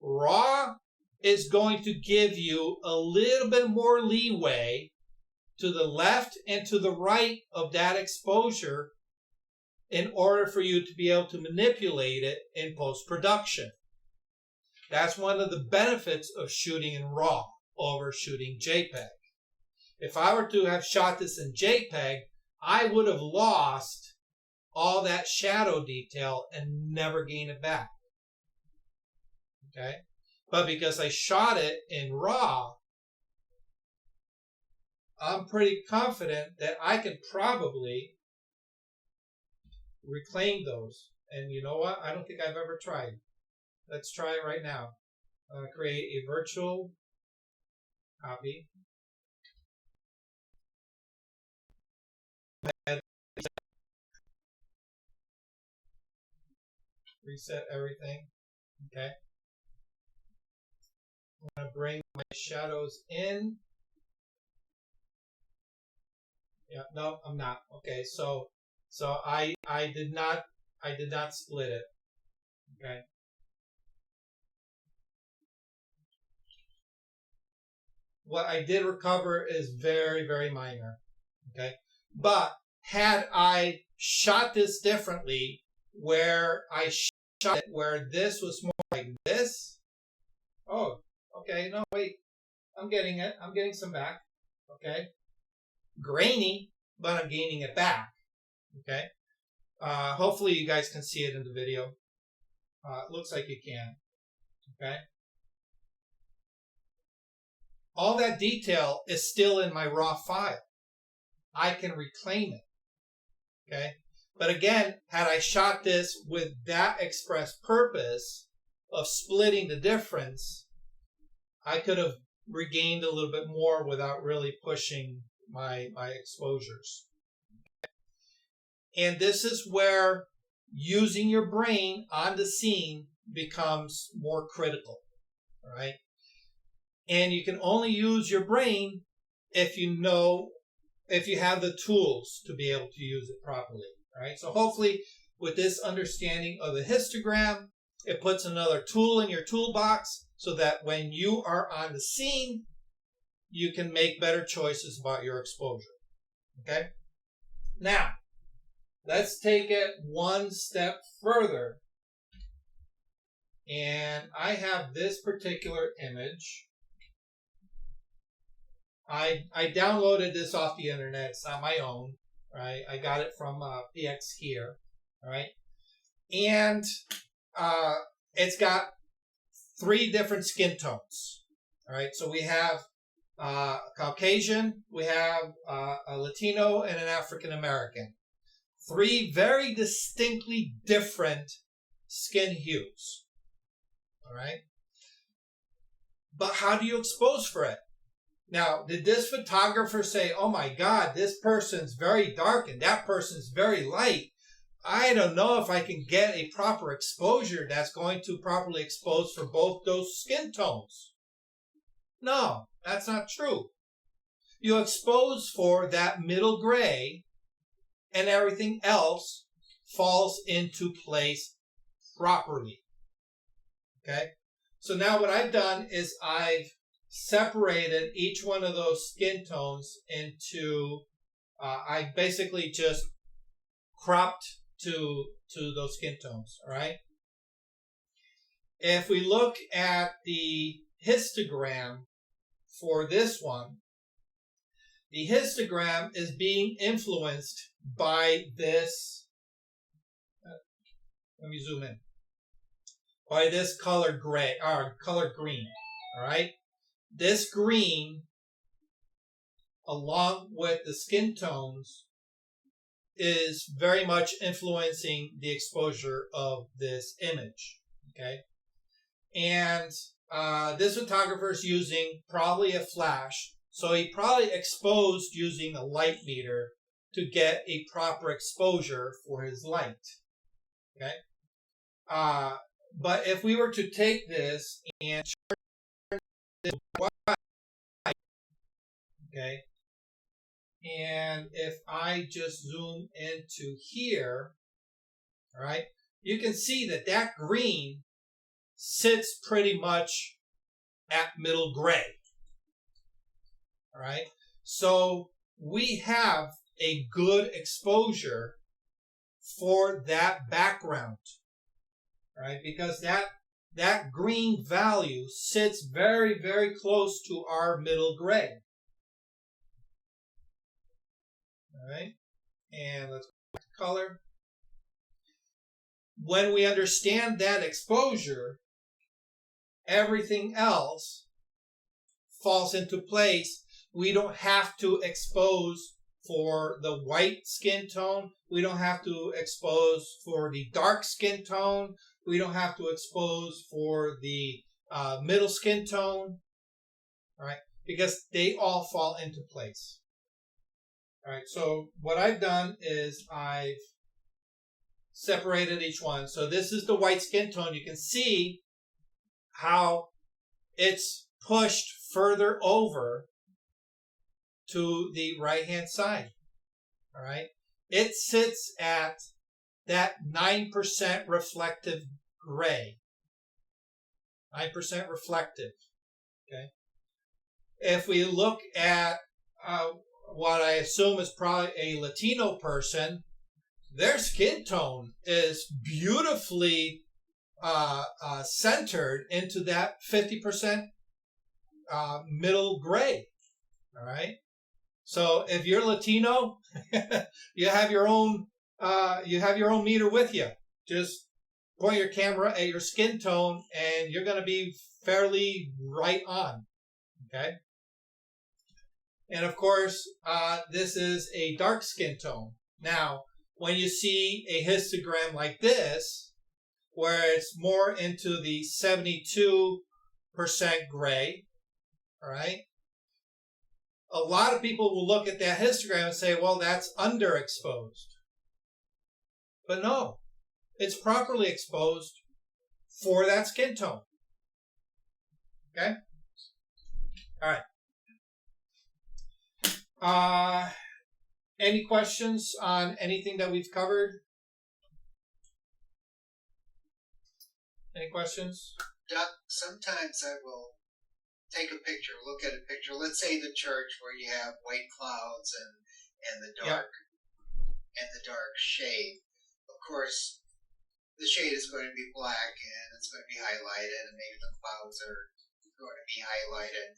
RAW is going to give you a little bit more leeway to the left and to the right of that exposure in order for you to be able to manipulate it in post-production. That's one of the benefits of shooting in RAW over shooting JPEG. If I were to have shot this in JPEG, I would have lost all that shadow detail and never gain it back. Okay? But because I shot it in RAW, I'm pretty confident that I can probably reclaim those. And you know what? I don't think I've ever tried. Let's try it right now. I'm going to create a virtual copy. Reset everything. Okay. I'm going to bring my shadows in. Yeah, no, I'm not. Okay, so I did not split it. Okay. what I did recover is very, very minor. Okay. But had I shot this differently, where I shot it where this was more like this. Oh, okay. No, wait. I'm getting it. I'm getting some back. Okay. Grainy, but I'm gaining it back. Okay. Hopefully you guys can see it in the video. It looks like you can. Okay. All that detail is still in my raw file. I can reclaim it. Okay. But again, had I shot this with that express purpose of splitting the difference, I could have regained a little bit more without really pushing my exposures. And this is where using your brain on the scene becomes more critical. All right. And you can only use your brain if you have the tools to be able to use it properly. All right. So hopefully with this understanding of the histogram, it puts another tool in your toolbox so that when you are on the scene, you can make better choices about your exposure. Okay. Now, let's take it one step further. And I have this particular image. I downloaded this off the internet. It's not my own, right? I got it from PX here, all right? And it's got 3 different skin tones, all right? So we have Caucasian, we have a Latino, and an African American. 3 very distinctly different skin hues, all right? But how do you expose for it? Now, did this photographer say, oh my God, this person's very dark and that person's very light? I don't know if I can get a proper exposure that's going to properly expose for both those skin tones. No, that's not true. You expose for that middle gray and everything else falls into place properly. Okay? So now what I've done is I've separated each one of those skin tones into, I basically just cropped to those skin tones, all right? If we look at the histogram for this one, the histogram is being influenced by this, let me zoom in, by this color gray, or color green, all right? This green, along with the skin tones, is very much influencing the exposure of this image, okay? And this photographer is using probably a flash, so he probably exposed using a light meter to get a proper exposure for his light, okay? But if we were to take this and turn this white, okay, and if I just zoom into here, all right, you can see that that green sits pretty much at middle gray, all right? So we have a good exposure for that background, all right? Because that green value sits very, very close to our middle gray. All right, and let's go back to color. When we understand that exposure, everything else falls into place. We don't have to expose for the white skin tone. We don't have to expose for the dark skin tone. We don't have to expose for the middle skin tone, all right, because they all fall into place. All right, so what I've done is I've separated each one. So this is the white skin tone. You can see how it's pushed further over to the right-hand side. All right, it sits at that 9% reflective gray. 9% reflective. Okay. if we look at what I assume is probably a Latino person, their skin tone is beautifully centered into that 50% middle gray. All right. So if you're Latino, you have your own meter with you. Just point your camera at your skin tone, and you're going to be fairly right on. Okay. And of course, this is a dark skin tone. Now, when you see a histogram like this, where it's more into the 72% gray, all right, a lot of people will look at that histogram and say, well, that's underexposed. But no, it's properly exposed for that skin tone. Okay? All right. Any questions on anything that we've covered? Any questions? Doug, sometimes I will take a picture, look at a picture. Let's say the church where you have white clouds and the dark and the dark shade. Of course, the shade is going to be black and it's going to be highlighted, and maybe the clouds are going to be highlighted.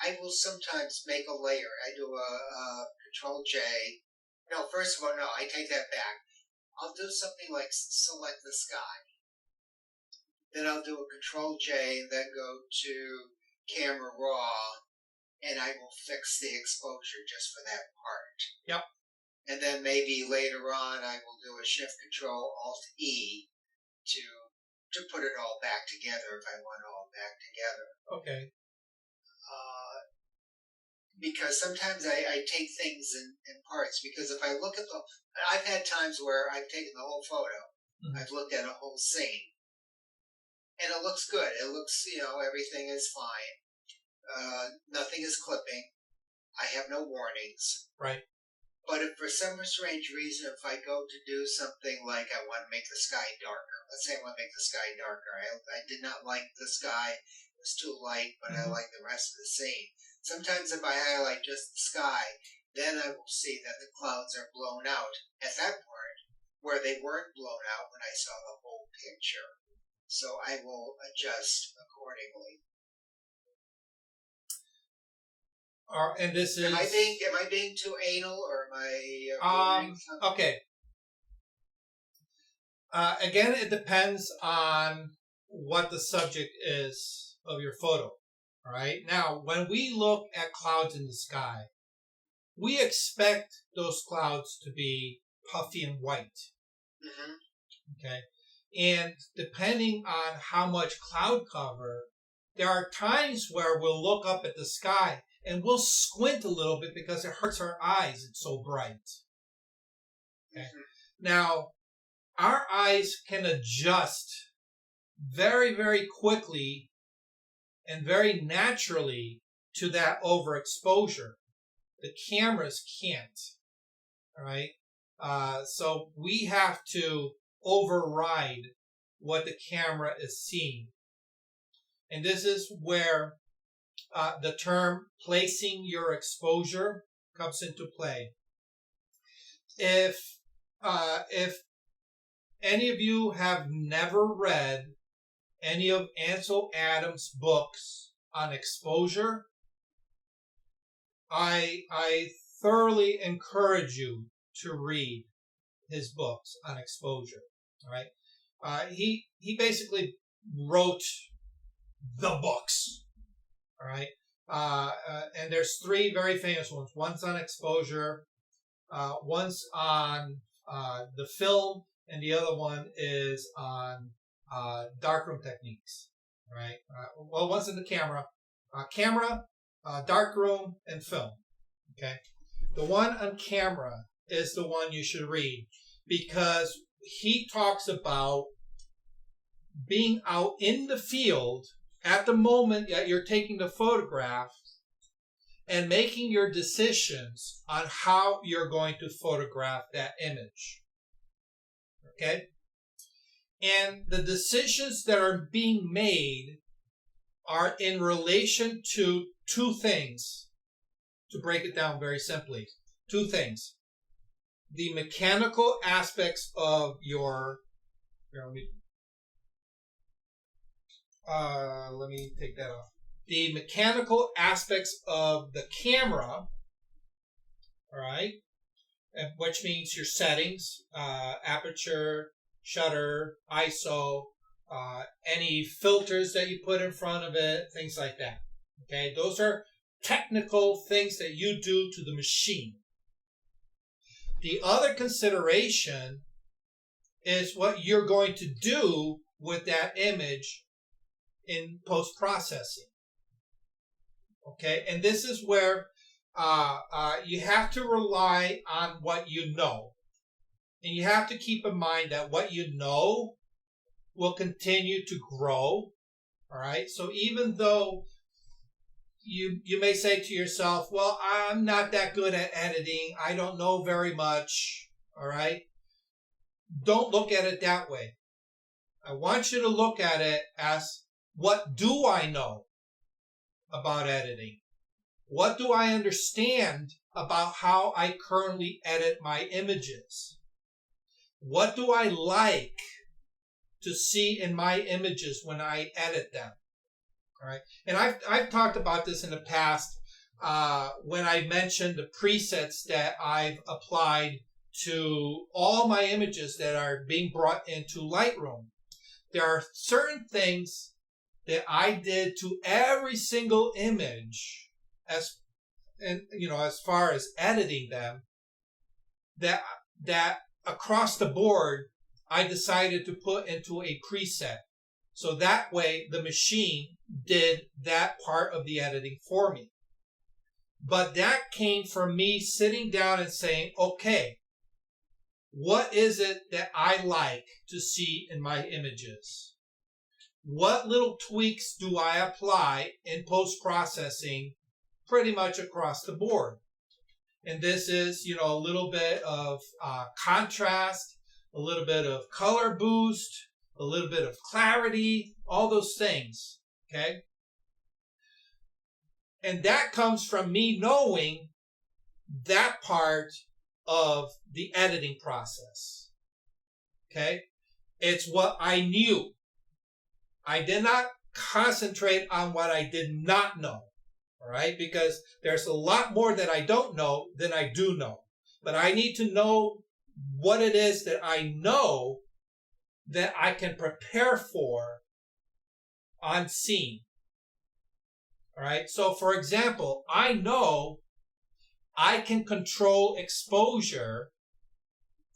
I will sometimes make a layer. I do a Control J. No, first of all, no, I take that back. I'll do something like select the sky. Then I'll do a Control J and then go to Camera Raw, and I will fix the exposure just for that part. Yep. And then maybe later on I will do a Shift Control Alt E to put it all back together if I want it all back together. Okay. Because sometimes I take things in parts, because if I look at I've had times where I've taken the whole photo, I've looked at a whole scene, and it looks good. It looks, everything is fine. Nothing is clipping. I have no warnings. Right. But if for some strange reason, if I go to do something like I want to make the sky darker, let's say I want to make the sky darker. I did not like the sky. It was too light, but I like the rest of the scene. Sometimes if I highlight just the sky, then I will see that the clouds are blown out at that part where they weren't blown out when I saw the whole picture. So I will adjust accordingly. And this is. Am I being too anal, or am I? Okay. Again, it depends on what the subject is of your photo. All right. Now, when we look at clouds in the sky, we expect those clouds to be puffy and white. Mm-hmm. Okay. And depending on how much cloud cover, there are times where we'll look up at the sky and we'll squint a little bit because it hurts our eyes. It's so bright. Okay. Mm-hmm. Now, our eyes can adjust very, very quickly and very naturally to that overexposure. The cameras can't. All right. So we have to override what the camera is seeing. And this is where the term placing your exposure comes into play. If any of you have never read any of Ansel Adams' books on exposure, I thoroughly encourage you to read his books on exposure. All right, he basically wrote the books. All right, and there's three very famous ones. One's on exposure, one's on the film, and the other one is on darkroom techniques. All right, well, one's in the camera, darkroom, and film. Okay, the one on camera is the one you should read, because he talks about being out in the field at the moment that you're taking the photograph and making your decisions on how you're going to photograph that image. Okay? And the decisions that are being made are in relation to two things. To break it down very simply, two things. The mechanical aspects of your, let me take that off. The mechanical aspects of the camera, all right, which means your settings, aperture, shutter, ISO, any filters that you put in front of it, things like that. Okay, those are technical things that you do to the machine. The other consideration is what you're going to do with that image in post-processing. Okay, and this is where you have to rely on what you know. And you have to keep in mind that what you know will continue to grow. All right, so even though you may say to yourself, well, I'm not that good at editing. I don't know very much. All right, don't look at it that way. I want you to look at it as, what do I know about editing? What do I understand about how I currently edit my images? What do I like to see in my images when I edit them? All right, and I've talked about this in the past when I mentioned the presets that I've applied to all my images that are being brought into Lightroom. There are certain things that I did to every single image, as far as editing them, that across the board I decided to put into a preset. So that way the machine did that part of the editing for me. But that came from me sitting down and saying, okay, what is it that I like to see in my images? What little tweaks do I apply in post-processing pretty much across the board? And this is, a little bit of contrast, a little bit of color boost, a little bit of clarity, all those things, okay? And that comes from me knowing that part of the editing process, okay? It's what I knew. I did not concentrate on what I did not know, all right? Because there's a lot more that I don't know than I do know. But I need to know what it is that I know that I can prepare for on scene. All right. So for example, I know I can control exposure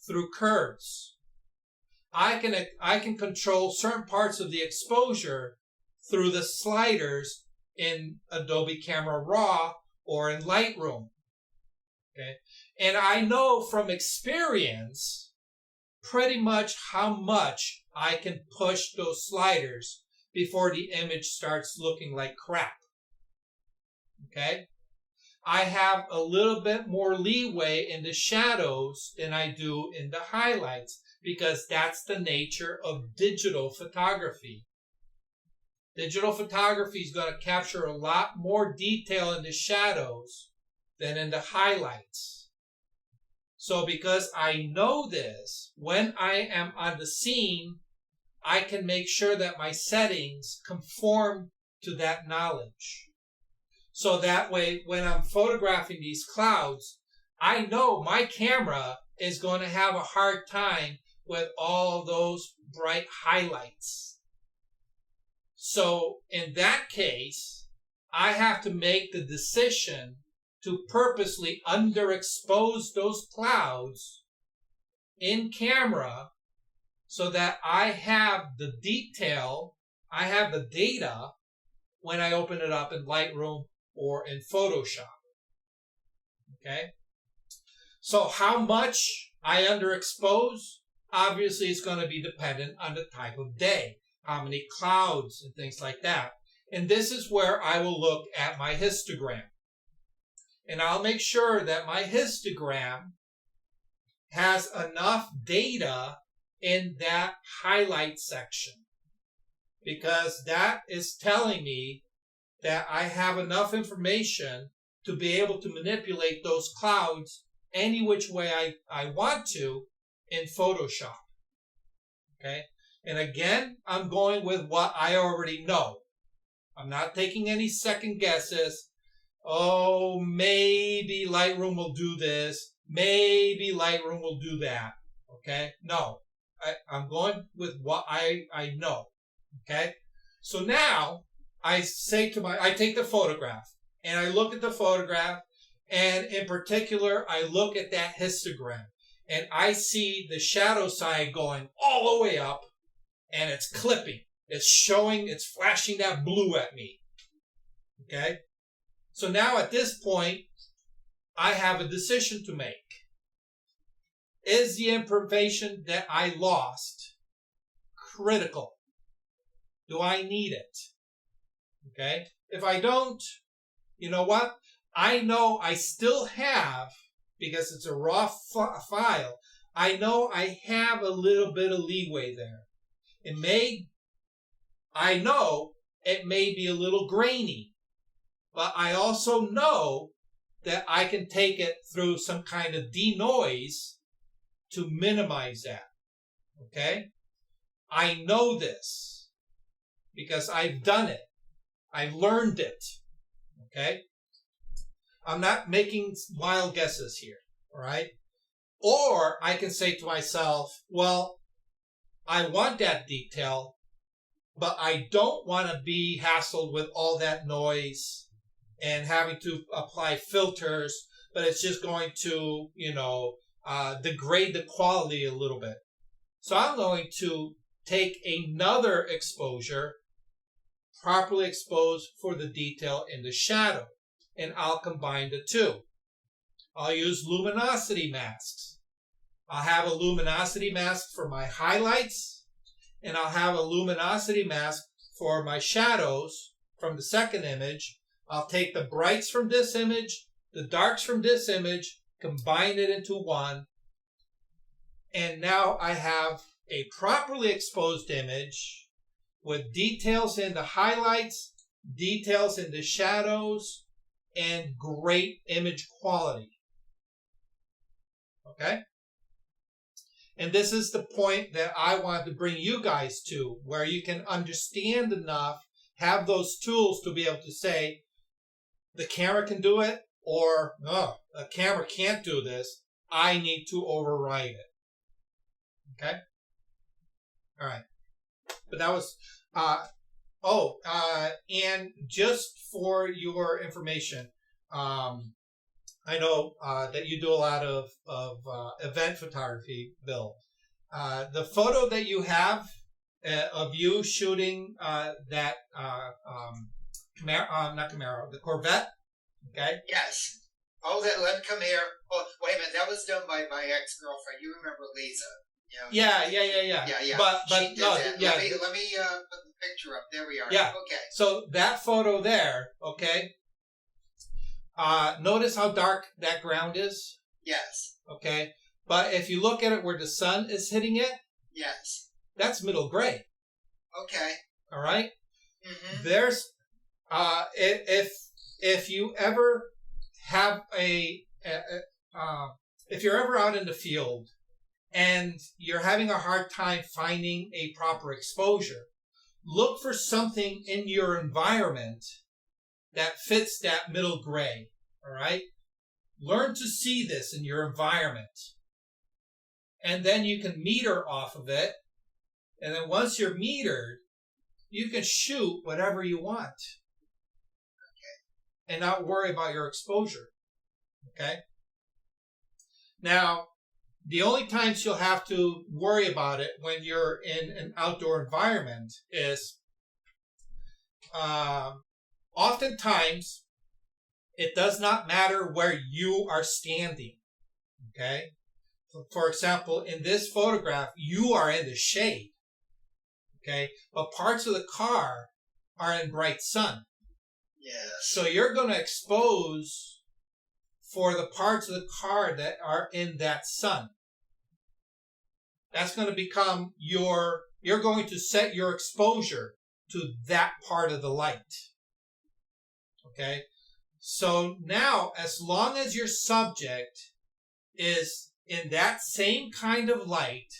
through curves. I can control certain parts of the exposure through the sliders in Adobe Camera Raw or in Lightroom. Okay. And I know from experience pretty much how much I can push those sliders before the image starts looking like crap. Okay? I have a little bit more leeway in the shadows than I do in the highlights because that's the nature of digital photography. Digital photography is going to capture a lot more detail in the shadows than in the highlights. So because I know this, when I am on the scene, I can make sure that my settings conform to that knowledge. So that way, when I'm photographing these clouds, I know my camera is going to have a hard time with all those bright highlights. So in that case, I have to make the decision to purposely underexpose those clouds in camera so that I have the detail, I have the data when I open it up in Lightroom or in Photoshop. Okay? So how much I underexpose, obviously it's going to be dependent on the type of day, how many clouds and things like that. And this is where I will look at my histogram. And I'll make sure that my histogram has enough data in that highlight section. because that is telling me that I have enough information to be able to manipulate those clouds any which way I want to in Photoshop. Okay? And again, I'm going with what I already know. I'm not taking any second guesses. Oh, maybe Lightroom will do this. Maybe Lightroom will do that. Okay? No. I'm going with what I know. Okay? So now I take the photograph and I look at the photograph, and in particular, I look at that histogram and I see the shadow side going all the way up, and it's clipping. It's flashing that blue at me. Okay? So now at this point, I have a decision to make. Is the information that I lost critical? Do I need it? Okay? If I don't, you know what? I know I still have, because it's a raw file, I know I have a little bit of leeway there. I know it may be a little grainy, but I also know that I can take it through some kind of denoise to minimize that. Okay? I know this because I've done it. I've learned it. Okay? I'm not making wild guesses here. All right? Or I can say to myself, well, I want that detail, but I don't want to be hassled with all that noise and having to apply filters, but it's just going to, degrade the quality a little bit. So I'm going to take another exposure, properly exposed for the detail in the shadow, and I'll combine the two. I'll use luminosity masks. I'll have a luminosity mask for my highlights, and I'll have a luminosity mask for my shadows from the second image. I'll take the brights from this image, the darks from this image, combine it into one, and now I have a properly exposed image with details in the highlights, details in the shadows, and great image quality. Okay? And this is the point that I wanted to bring you guys to, where you can understand enough, have those tools to be able to say, the camera can do it, or, no, the camera can't do this. I need to override it. Okay? All right. But that was, and just for your information, I know that you do a lot of event photography, Bill. The photo that you have of you shooting that the Corvette, okay? Yes. Oh, that let come here. Oh, wait a minute. That was done by my ex-girlfriend. You remember Lisa? Yeah. Yeah. But she did no, that. yeah. Let me put the picture up. There we are. Yeah. Okay. So that photo there, okay? Notice how dark that ground is? Yes. Okay. But if you look at it where the sun is hitting it, yes, that's middle gray. Okay. All right. Mm-hmm. There's if you ever have if you're ever out in the field and you're having a hard time finding a proper exposure, look for something in your environment that fits that middle gray. All right. Learn to see this in your environment. And then you can meter off of it. And then once you're metered, you can shoot whatever you want. Okay. And not worry about your exposure. Okay. Now, the only times you'll have to worry about it when you're in an outdoor environment is oftentimes it does not matter where you are standing. Okay. For example, in this photograph, you are in the shade, okay? But parts of the car are in bright sun. Yes. So you're going to expose for the parts of the car that are in that sun. That's going to become you're going to set your exposure to that part of the light. Okay? So now, as long as your subject is in that same kind of light,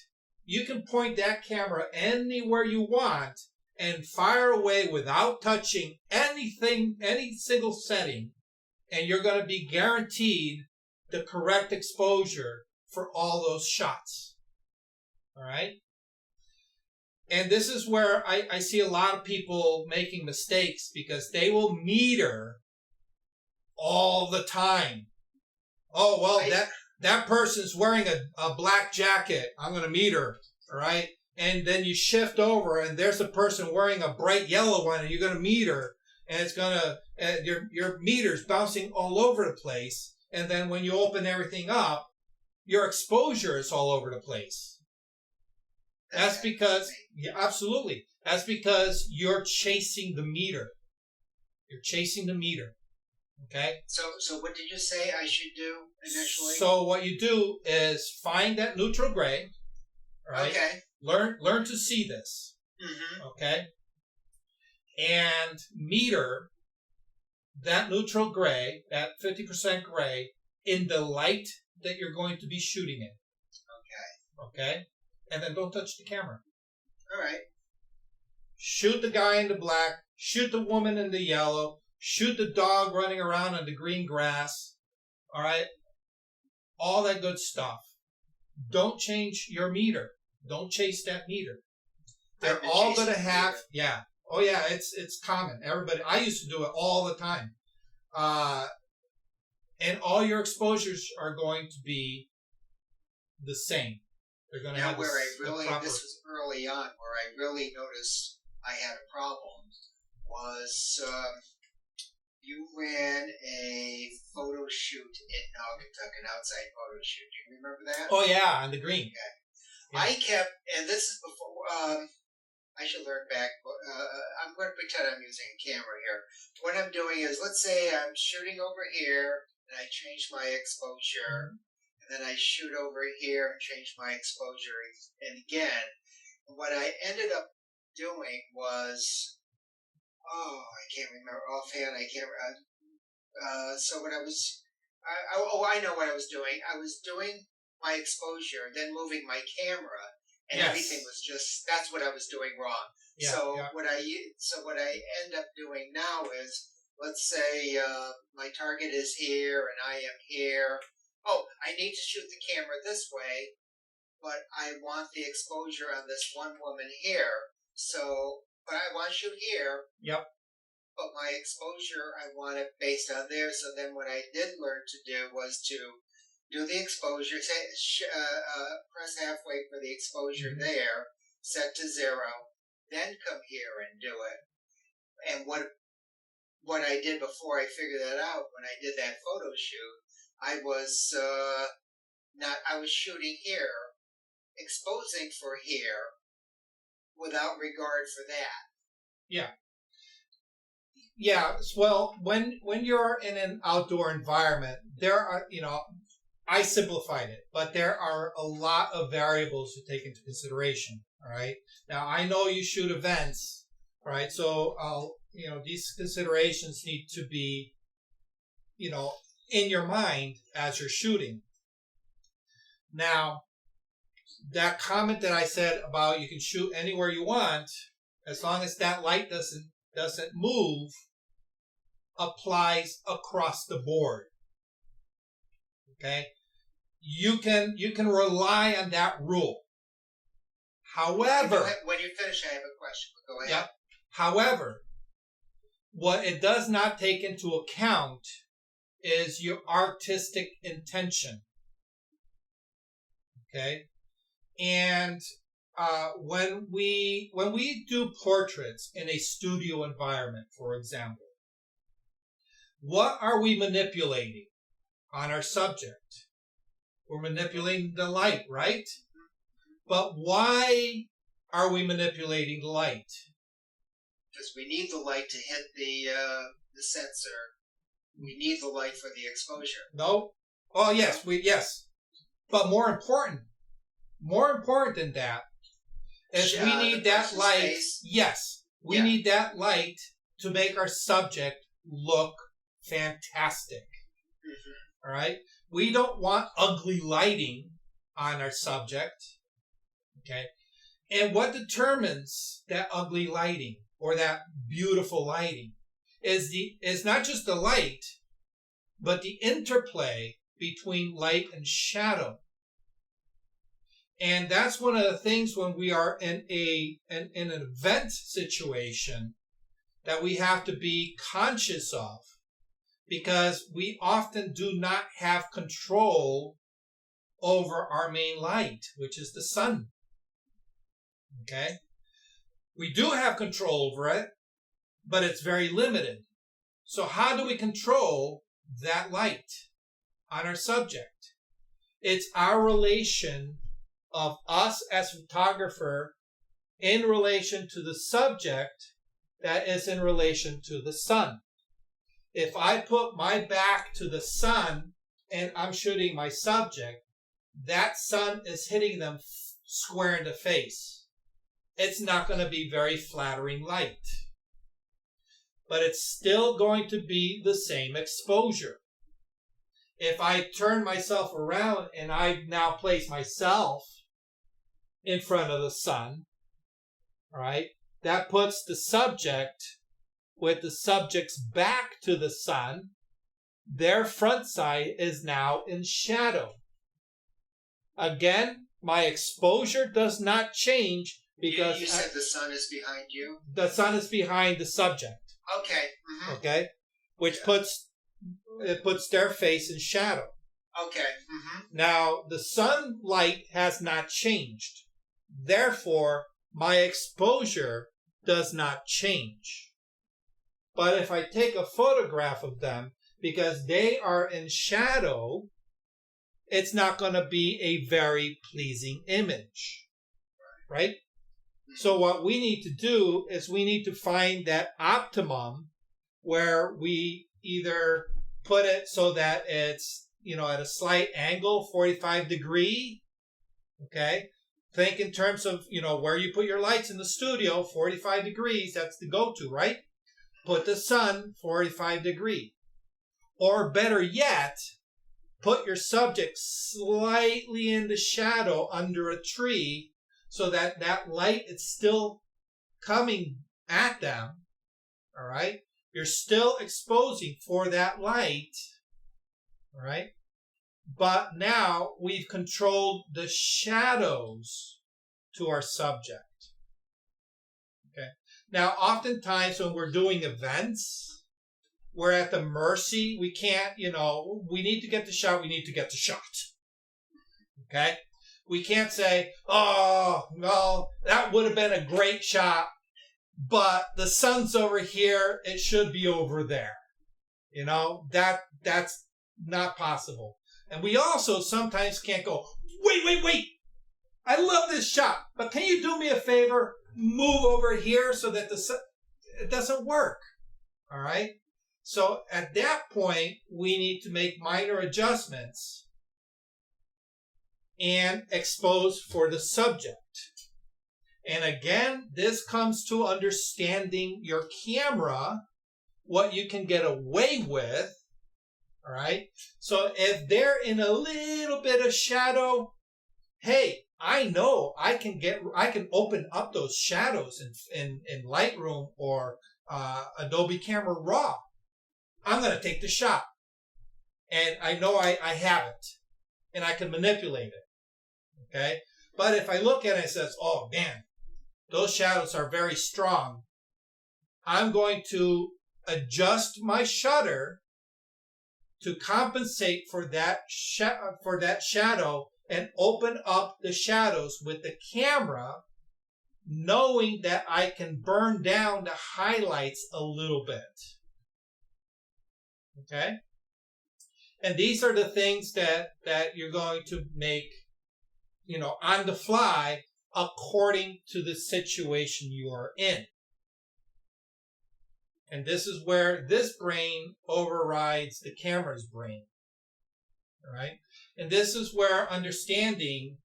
you can point that camera anywhere you want and fire away without touching anything, any single setting, and you're going to be guaranteed the correct exposure for all those shots. All right? And this is where I see a lot of people making mistakes because they will meter all the time. Oh, well, that person's wearing a black jacket. I'm going to meter, all right? And then you shift over, and there's a person wearing a bright yellow one, and you're going to meter, and it's going to your meter's bouncing all over the place. And then when you open everything up, your exposure is all over the place. That's because, yeah, absolutely. That's because you're chasing the meter. You're chasing the meter. Okay? So what did you say I should do initially? So what you do is find that neutral gray. Right? Okay. Learn to see this. Mm-hmm. Okay? And meter that neutral gray, that 50% gray, in the light that you're going to be shooting in. Okay. Okay? And then don't touch the camera. All right. Shoot the guy in the black. Shoot the woman in the yellow. Shoot the dog running around on the green grass. All right? All that good stuff. Don't change your meter. Don't chase that meter. They're all going to have, yeah. Oh, yeah, it's common. Everybody, I used to do it all the time. And all your exposures are going to be the same. They're going to have this was early on, where I really noticed I had a problem was you ran a photo shoot in Naugatuck, an outside photo shoot. Do you remember that? Oh, yeah, on the green. Okay. Yeah. I kept, and this is before, I should learn back, I'm going to pretend I'm using a camera here. What I'm doing is, let's say I'm shooting over here, and I change my exposure, and then I shoot over here and change my exposure, and again. And what I ended up doing was, I can't remember offhand, so what I was, I know what I was doing. I was doing my exposure, then moving my camera, and Yes. everything was just, that's what I was doing wrong. Yeah, So yeah. what I end up doing now is, let's say my target is here and I am here. Oh, I need to shoot the camera this way, but I want the exposure on this one woman here. So, but I want to shoot here. Yep. But my exposure, I want it based on there. So then what I did learn to do was to do the exposure, press halfway for the exposure there, set to 0, then come here and do it. And what I did before I figured that out, when I did that photo shoot, I was I was shooting here, exposing for here, without regard for that. Yeah. Yeah. Well, when you're in an outdoor environment, there are, I simplified it, but there are a lot of variables to take into consideration. All right. Now, I know you shoot events, all right? So, these considerations need to be, in your mind as you're shooting. Now, that comment that I said about you can shoot anywhere you want, as long as that light doesn't move, applies across the board. Okay? You can rely on that rule. However, when you finish, I have a question. Go ahead. Yep. However, what it does not take into account is your artistic intention. Okay? And when we do portraits in a studio environment, for example, what are we manipulating on our subject? We're manipulating the light, right? But why are we manipulating the light? Because we need the light to hit the sensor. We need the light for the exposure. No? Oh, yes, yes. But more important than that is we need that light. Face? Yes. We need that light to make our subject look fantastic. Mm-hmm. All right? We don't want ugly lighting on our subject. Okay? And what determines that ugly lighting or that beautiful lighting is not just the light, but the interplay between light and shadow. And that's one of the things when we are in an event situation that we have to be conscious of, because we often do not have control over our main light, which is the sun. Okay? We do have control over it, but it's very limited. So how do we control that light on our subject? It's our relation of us as photographer in relation to the subject that is in relation to the sun. If I put my back to the sun and I'm shooting my subject, that sun is hitting them square in the face. It's not going to be very flattering light. But it's still going to be the same exposure. If I turn myself around and I now place myself in front of the sun, all right, that puts the subject with the subject's back to the sun. Their front side is now in shadow. Again, my exposure does not change because you said the sun is behind you? The sun is behind the subject. Okay. Mm-hmm. Okay? Which puts their face in shadow. Okay. Mm-hmm. Now, the sunlight has not changed. Therefore, my exposure does not change. But if I take a photograph of them, because they are in shadow, it's not going to be a very pleasing image. Right? So what we need to do is we need to find that optimum where we either put it so that it's, at a slight angle, 45 degree. Okay. Think in terms of, where you put your lights in the studio, 45 degrees, that's the go-to, right? Put the sun 45 degree. Or better yet, put your subject slightly in the shadow under a tree so that that light is still coming at them, all right? You're still exposing for that light, all right? But now we've controlled the shadows to our subject, okay? Now, oftentimes when we're doing events, we're at the mercy. We can't, we need to get the shot, okay? We can't say, oh, well, that would have been a great shot, but the sun's over here, it should be over there. That's not possible. And we also sometimes can't go, wait, I love this shot, but can you do me a favor? Move over here so that it doesn't work, all right? So at that point, we need to make minor adjustments and expose for the subject. And again, this comes to understanding your camera, what you can get away with, all right? So if they're in a little bit of shadow, hey, I know I can open up those shadows in Lightroom or Adobe Camera Raw. I'm going to take the shot. And I know I have it. And I can manipulate it. Okay? But if I look at it and it says, oh man, those shadows are very strong, I'm going to adjust my shutter to compensate for that shadow and open up the shadows with the camera, knowing that I can burn down the highlights a little bit. Okay? And these are the things that you're going to make, on the fly according to the situation you are in. And this is where this brain overrides the camera's brain. All right? And this is where understanding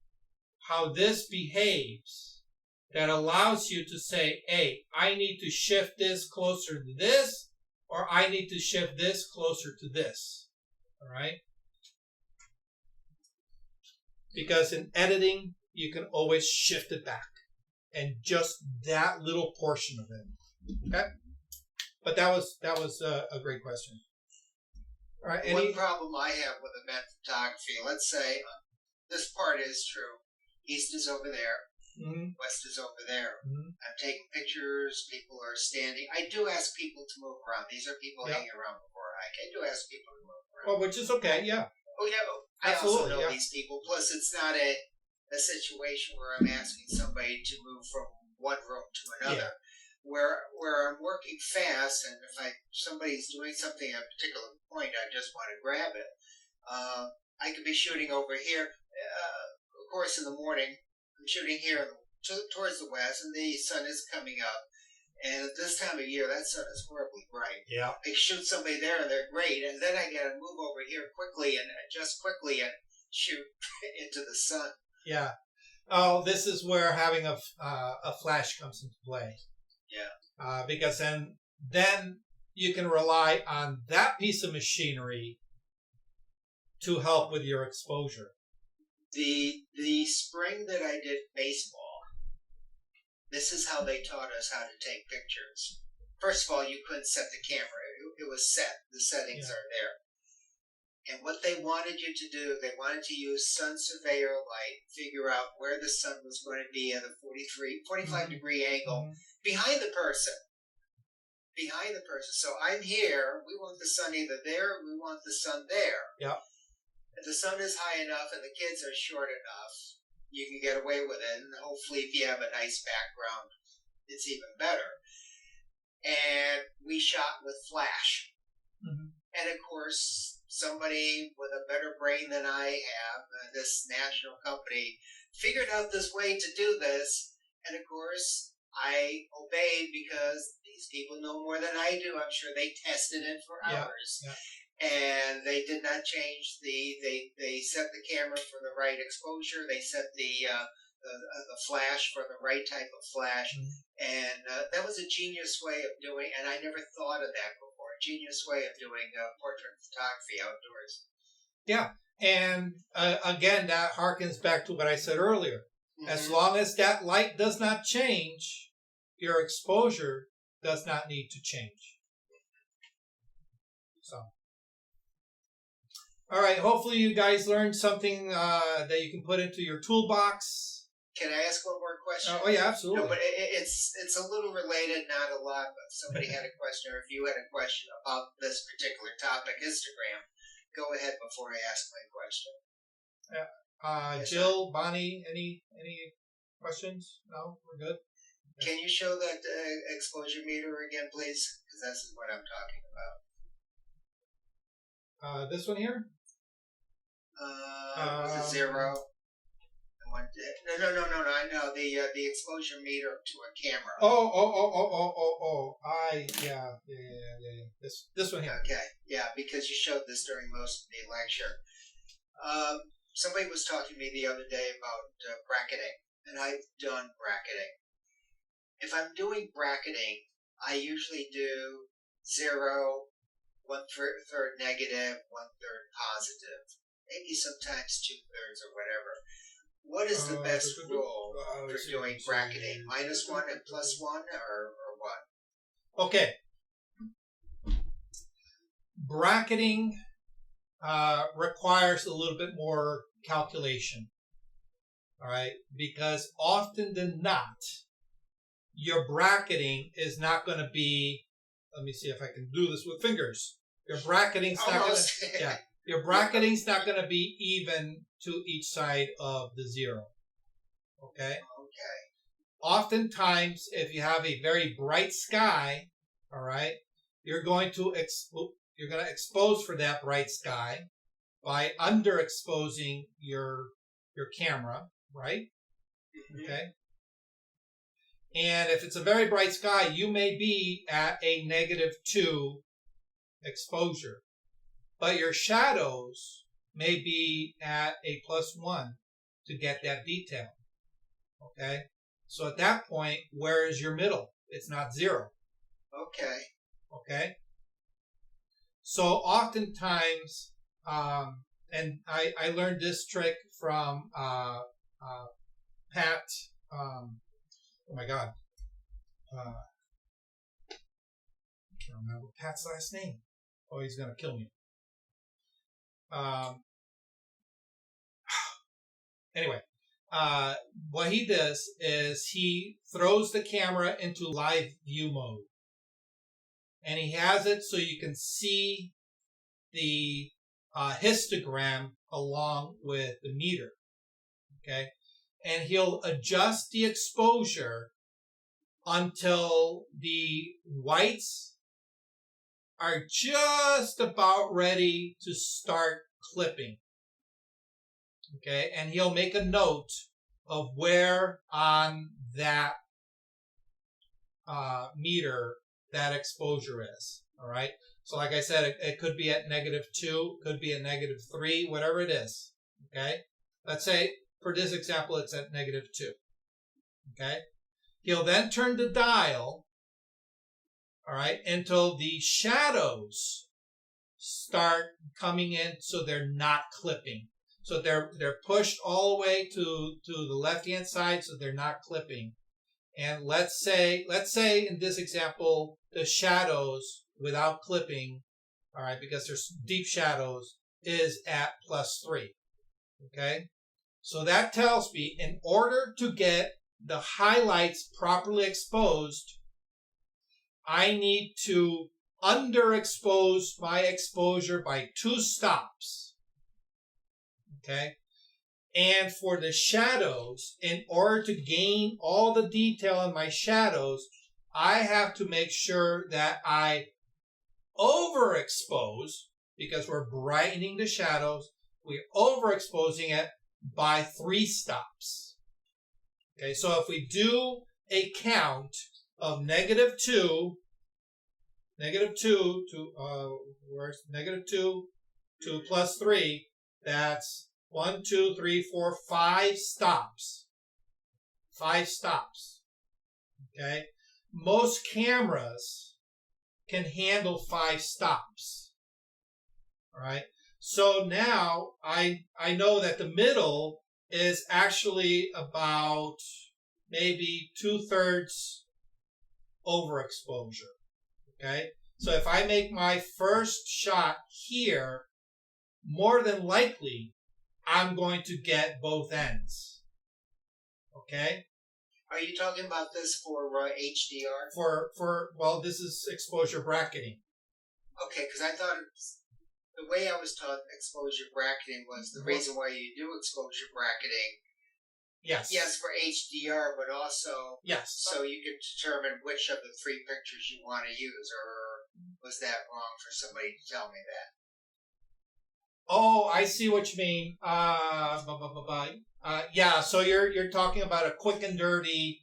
how this behaves that allows you to say, hey, I need to shift this closer to this, or I need to shift this closer to this. All right? Because in editing, you can always shift it back. And just that little portion of it. Okay? But that was a great question. All right. One problem I have with event photography, let's say this part is true. East is over there. Mm-hmm. West is over there. Mm-hmm. I'm taking pictures. People are standing. I do ask people to move around. These are people hanging around before I do ask people to move around. Well, which is okay, yeah. Oh, yeah. I also know these people. Plus, it's not a situation where I'm asking somebody to move from one room to another. Yeah. Where I'm working fast, and if somebody's doing something at a particular point, I just want to grab it. I could be shooting over here. Of course, in the morning, I'm shooting here towards the west, and the sun is coming up. And at this time of year, that sun is horribly bright. Yeah. I shoot somebody there, and they're great, and then I got to move over here quickly and shoot into the sun. Yeah. Oh, this is where having a flash comes into play. Yeah. Because then you can rely on that piece of machinery to help with your exposure. The spring that I did baseball, this is how they taught us how to take pictures. First of all, you couldn't set the camera. It was set. The settings are there. And what they wanted you to do, they wanted to use sun surveyor light, figure out where the sun was going to be at a 45 degree angle behind the person. Behind the person. So I'm here. We want the sun either there or we want the sun there. Yep. If the sun is high enough and the kids are short enough, you can get away with it. And hopefully if you have a nice background, it's even better. And we shot with flash. Mm-hmm. And of course, somebody with a better brain than I have, this national company, figured out this way to do this. And of course, I obeyed because these people know more than I do. I'm sure they tested it for hours. Yeah. And they did not change they set the camera for the right exposure. They set the flash for the right type of flash. And that was a genius way of doing, and I never thought of that before, a genius way of doing portrait photography outdoors. Yeah, and again, that harkens back to what I said earlier. Mm-hmm. As long as that light does not change, your exposure does not need to change. So, all right, hopefully you guys learned something that you can put into your toolbox. Can I ask one more question? Oh, yeah, absolutely. No, but it's a little related, not a lot, but if somebody had a question, or if you had a question about this particular topic, Histogram, go ahead before I ask my question. Yeah. Jill, Bonnie, any questions? No, we're good. Can you show that exposure meter again, please? Because this is what I'm talking about. This one here? Was it 0? No. I know the exposure meter to a camera. Yeah. This one here. Okay, yeah, because you showed this during most of the lecture. Somebody was talking to me the other day about bracketing, and I've done bracketing. If I'm doing bracketing, I usually do 0, 1/3 negative, 1/3 positive, maybe sometimes 2/3 or whatever. What is the best rule for doing bracketing? -1 and +1 or what? Okay. Bracketing requires a little bit more calculation. All right. Because often than not, your bracketing is not going to be, let me see if I can do this with fingers. Your bracketing's not going to, your bracketing's not going to be even to each side of the 0. Okay? Okay. Oftentimes, if you have a very bright sky, all right, you're going to expose for that bright sky by underexposing your camera, right? Mm-hmm. Okay. And if it's a very bright sky, you may be at a -2 exposure, but your shadows may be at a +1 to get that detail. Okay? So at that point, where is your middle? It's not 0. Okay. Okay? So oftentimes, and I learned this trick from Pat, oh my God. I can't remember Pat's last name. Oh, he's going to kill me. Anyway, what he does is he throws the camera into live view mode. And he has it so you can see the histogram along with the meter. Okay? And he'll adjust the exposure until the whites are just about ready to start clipping. Okay, and he'll make a note of where on that meter that exposure is. All right, so like I said, it could be at -2, could be at -3, whatever it is. Okay, let's say for this example, it's at -2. Okay, he'll then turn the dial, all right, until the shadows start coming in so they're not clipping. So they're pushed all the way to the left-hand side so they're not clipping. And let's say in this example, the shadows without clipping, all right, because there's deep shadows, is at +3. Okay? So that tells me in order to get the highlights properly exposed, I need to underexpose my exposure by 2 stops. Okay, and for the shadows, in order to gain all the detail in my shadows, I have to make sure that I overexpose, because we're brightening the shadows, we're overexposing it by 3 stops. Okay, so if we do a count of -2 to where's -2 to +3, that's 1, 2, 3, 4, 5 stops. 5 stops. Okay? Most cameras can handle 5 stops. All right? So now I know that the middle is actually about maybe 2/3 overexposure. Okay? So if I make my first shot here, more than likely I'm going to get both ends. Okay? Are you talking about this for HDR? Well, this is exposure bracketing. Okay, because I thought the way I was taught exposure bracketing was the reason why you do exposure bracketing. Yes. Yes, for HDR, but also yes, so you can determine which of the 3 pictures you want to use, or was that wrong for somebody to tell me that? Oh, I see what you mean. Yeah, so you're talking about a quick and dirty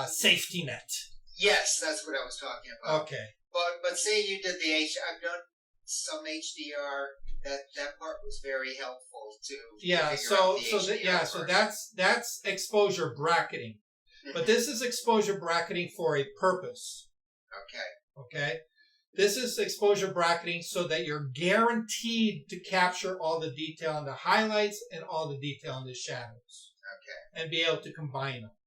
safety net. Yes, that's what I was talking about. Okay. But say you did I've done some HDR. That part was very helpful too. Yeah. So that's exposure bracketing, but this is exposure bracketing for a purpose. Okay. Okay. This is exposure bracketing so that you're guaranteed to capture all the detail in the highlights and all the detail in the shadows. Okay. And be able to combine them.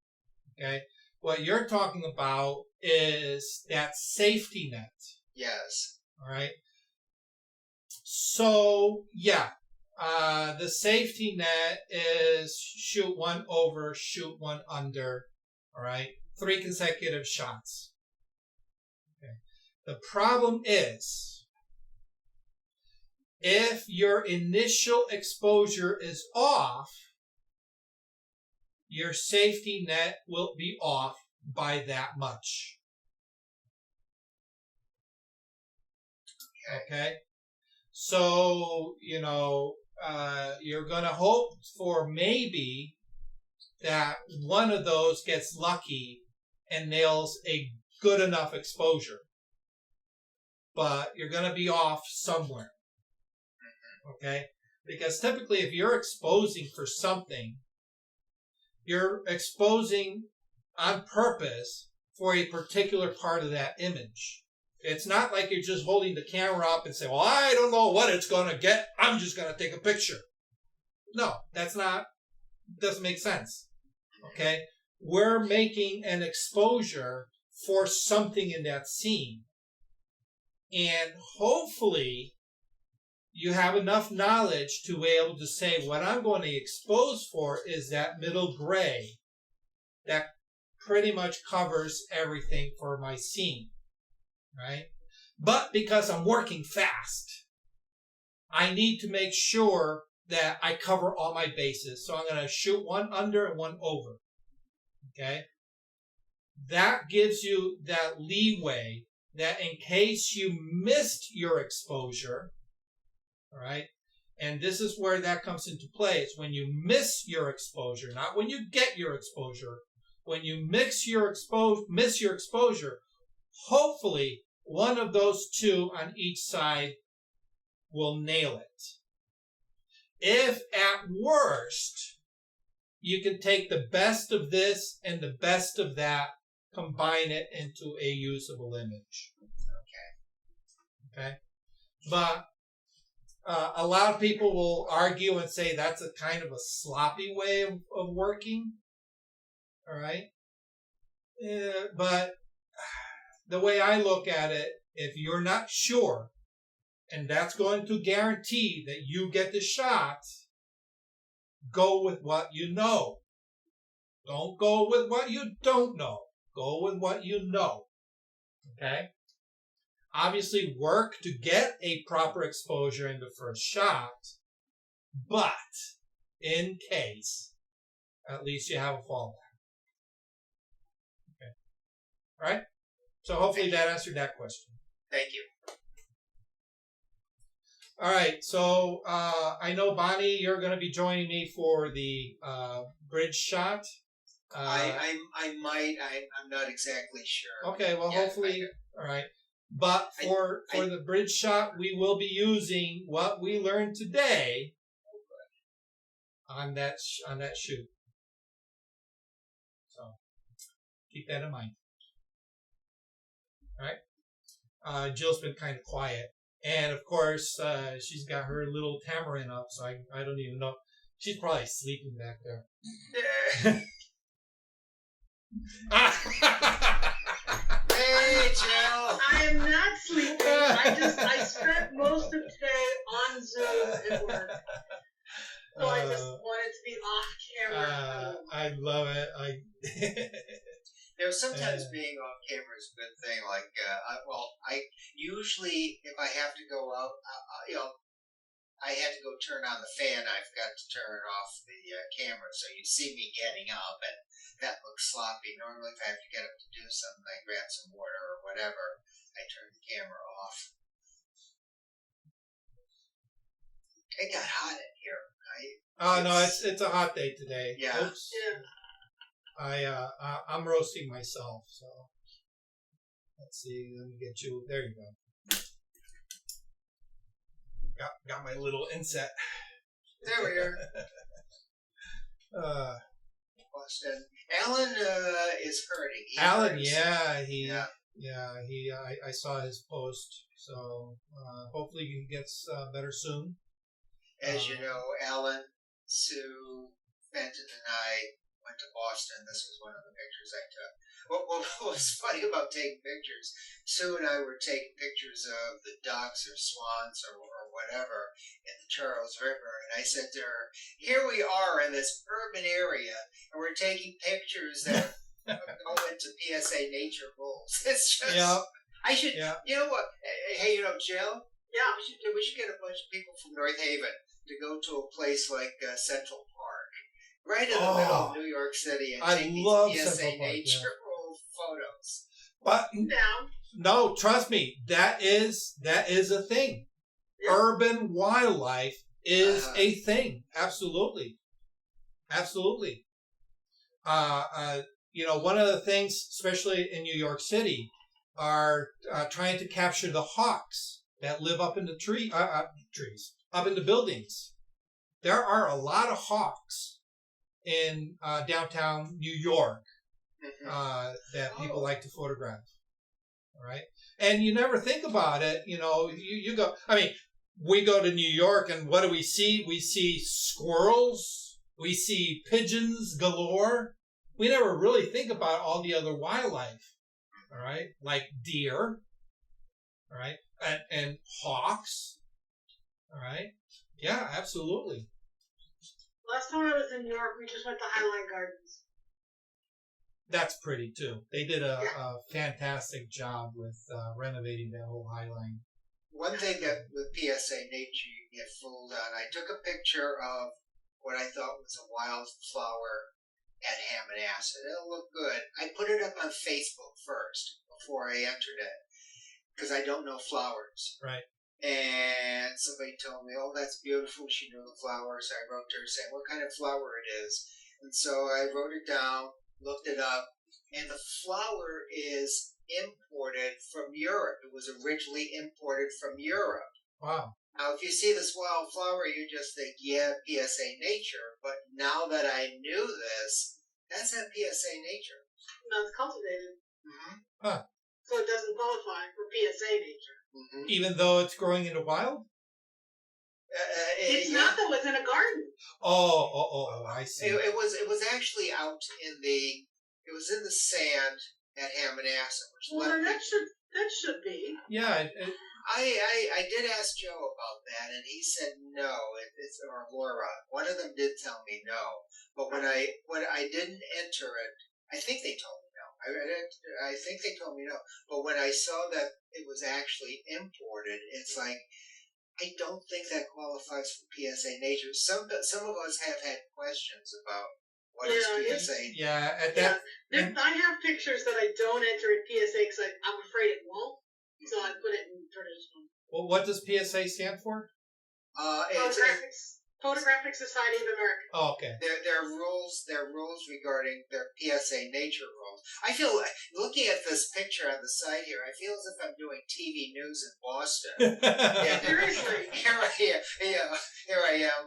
Okay. What you're talking about is that safety net. Yes. All right. So, yeah. The safety net is shoot 1 over, shoot 1 under. All right. 3 consecutive shots. The problem is, if your initial exposure is off, your safety net will be off by that much. Okay? So, you're going to hope for maybe that one of those gets lucky and nails a good enough exposure. But you're going to be off somewhere. Okay? Because typically if you're exposing for something, you're exposing on purpose for a particular part of that image. It's not like you're just holding the camera up and say, well, I don't know what it's going to get. I'm just going to take a picture. No, doesn't make sense. Okay? We're making an exposure for something in that scene. And hopefully you have enough knowledge to be able to say what I'm going to expose for is that middle gray that pretty much covers everything for my scene, right? But because I'm working fast, I need to make sure that I cover all my bases. So I'm going to shoot one under and one over, okay? That gives you that leeway that in case you missed your exposure, all right, and this is where that comes into play. It's when you miss your exposure, not when you get your exposure. When you miss your exposure, hopefully one of those two on each side will nail it. If at worst, you can take the best of this and the best of that, combine it into a usable image. Okay. But a lot of people will argue and say that's a kind of a sloppy way of working. All right. But the way I look at it, if you're not sure, and that's going to guarantee that you get the shot, go with what you know. Don't go with what you don't know. Go with what you know. Okay? Obviously, work to get a proper exposure in the first shot, but in case, at least you have a fallback. Okay. All right? So hopefully that answered that question. Thank you. All right, so I know, Bonnie, you're going to be joining me for the bridge shot. I might. I'm not exactly sure. Okay, well, yeah, hopefully, all right. But for the bridge shot, we will be using what we learned today on that shoot. So keep that in mind. All right. Jill's been kind of quiet. And, of course, she's got her little tamarind up, so I don't even know. She's probably sleeping back there. Hey, Jill! I am not sleeping. I spent most of today on Zoom at work. So I just wanted to be off camera. I love it. Sometimes being off camera is a good thing. Like, I usually, if I have to go out, I had to go turn on the fan. I forgot to turn off the camera, so you see me getting up, and that looks sloppy. Normally, if I have to get up to do something, grab some water or whatever, I turn the camera off. It got hot in here. No, it's a hot day today. Yeah. Oops. Yeah. I'm roasting myself, so let's see. Let me get you. There you go. Got my little inset. There we are. Boston. Alan is hurting. I saw his post, so hopefully he gets better soon. As you know, Alan, Sue, Fenton, and I went to Boston. This was one of the pictures I took. What was funny about taking pictures, Sue and I were taking pictures of the ducks or swans or whatever in the Charles River, and I said to her, here we are in this urban area, and we're taking pictures that go into PSA nature rules. It's just, I should, you know what, hey, Jill? Yeah, we should get a bunch of people from North Haven to go to a place like Central Park, right in the middle of New York City, and take these PSA nature rule photos. But no, trust me, that is a thing. Yeah. Urban wildlife is a thing. Absolutely. One of the things, especially in New York City, are trying to capture the hawks that live up in the trees, up in the buildings. There are a lot of hawks in downtown New York, that people like to photograph. All right. And you never think about it. You go, we go to New York and what do we see? We see squirrels. We see pigeons galore. We never really think about all the other wildlife. All right. Like deer. All right. And hawks. All right. Yeah, absolutely. Last time I was in New York, we just went to Highline Gardens. That's pretty too. They did a fantastic job with renovating that whole High Line. One thing that with PSA Nature you get fooled on, I took a picture of what I thought was a wildflower at Hammonasset. It'll look good. I put it up on Facebook first before I entered it because I don't know flowers. Right. And somebody told me, "Oh, that's beautiful." She knew the flowers. I wrote to her saying what kind of flower it is, and so I wrote it down. Looked it up, and the flower is imported from Europe. It was originally imported from Europe. Wow. Now, if you see this wildflower, you just think, yeah, PSA Nature. But now that I knew this, that's not PSA Nature. No, it's cultivated. Mm-hmm. Huh. So it doesn't qualify for PSA Nature. Mm-hmm. Even though it's growing in the wild? It's not though. It's in a garden. Oh, I see. It was actually out in the sand at Hammonasset. Well, then that should be. Yeah. I did ask Joe about that, and he said no. It's or Laura. One of them did tell me no, but when I didn't enter it, I think they told me no. I think they told me no. But when I saw that it was actually imported, it's like, I don't think that qualifies for PSA Nature. Some of us have had questions about what is PSA. Yeah, I have pictures that I don't enter in PSA because I'm afraid it won't. So I put it in traditional. Well, what does PSA stand for? Photographic Society of America. Oh, okay. There are rules regarding their PSA Nature rules. I feel like, looking at this picture on the side here, I feel as if I'm doing TV news in Boston. Seriously. Here I am.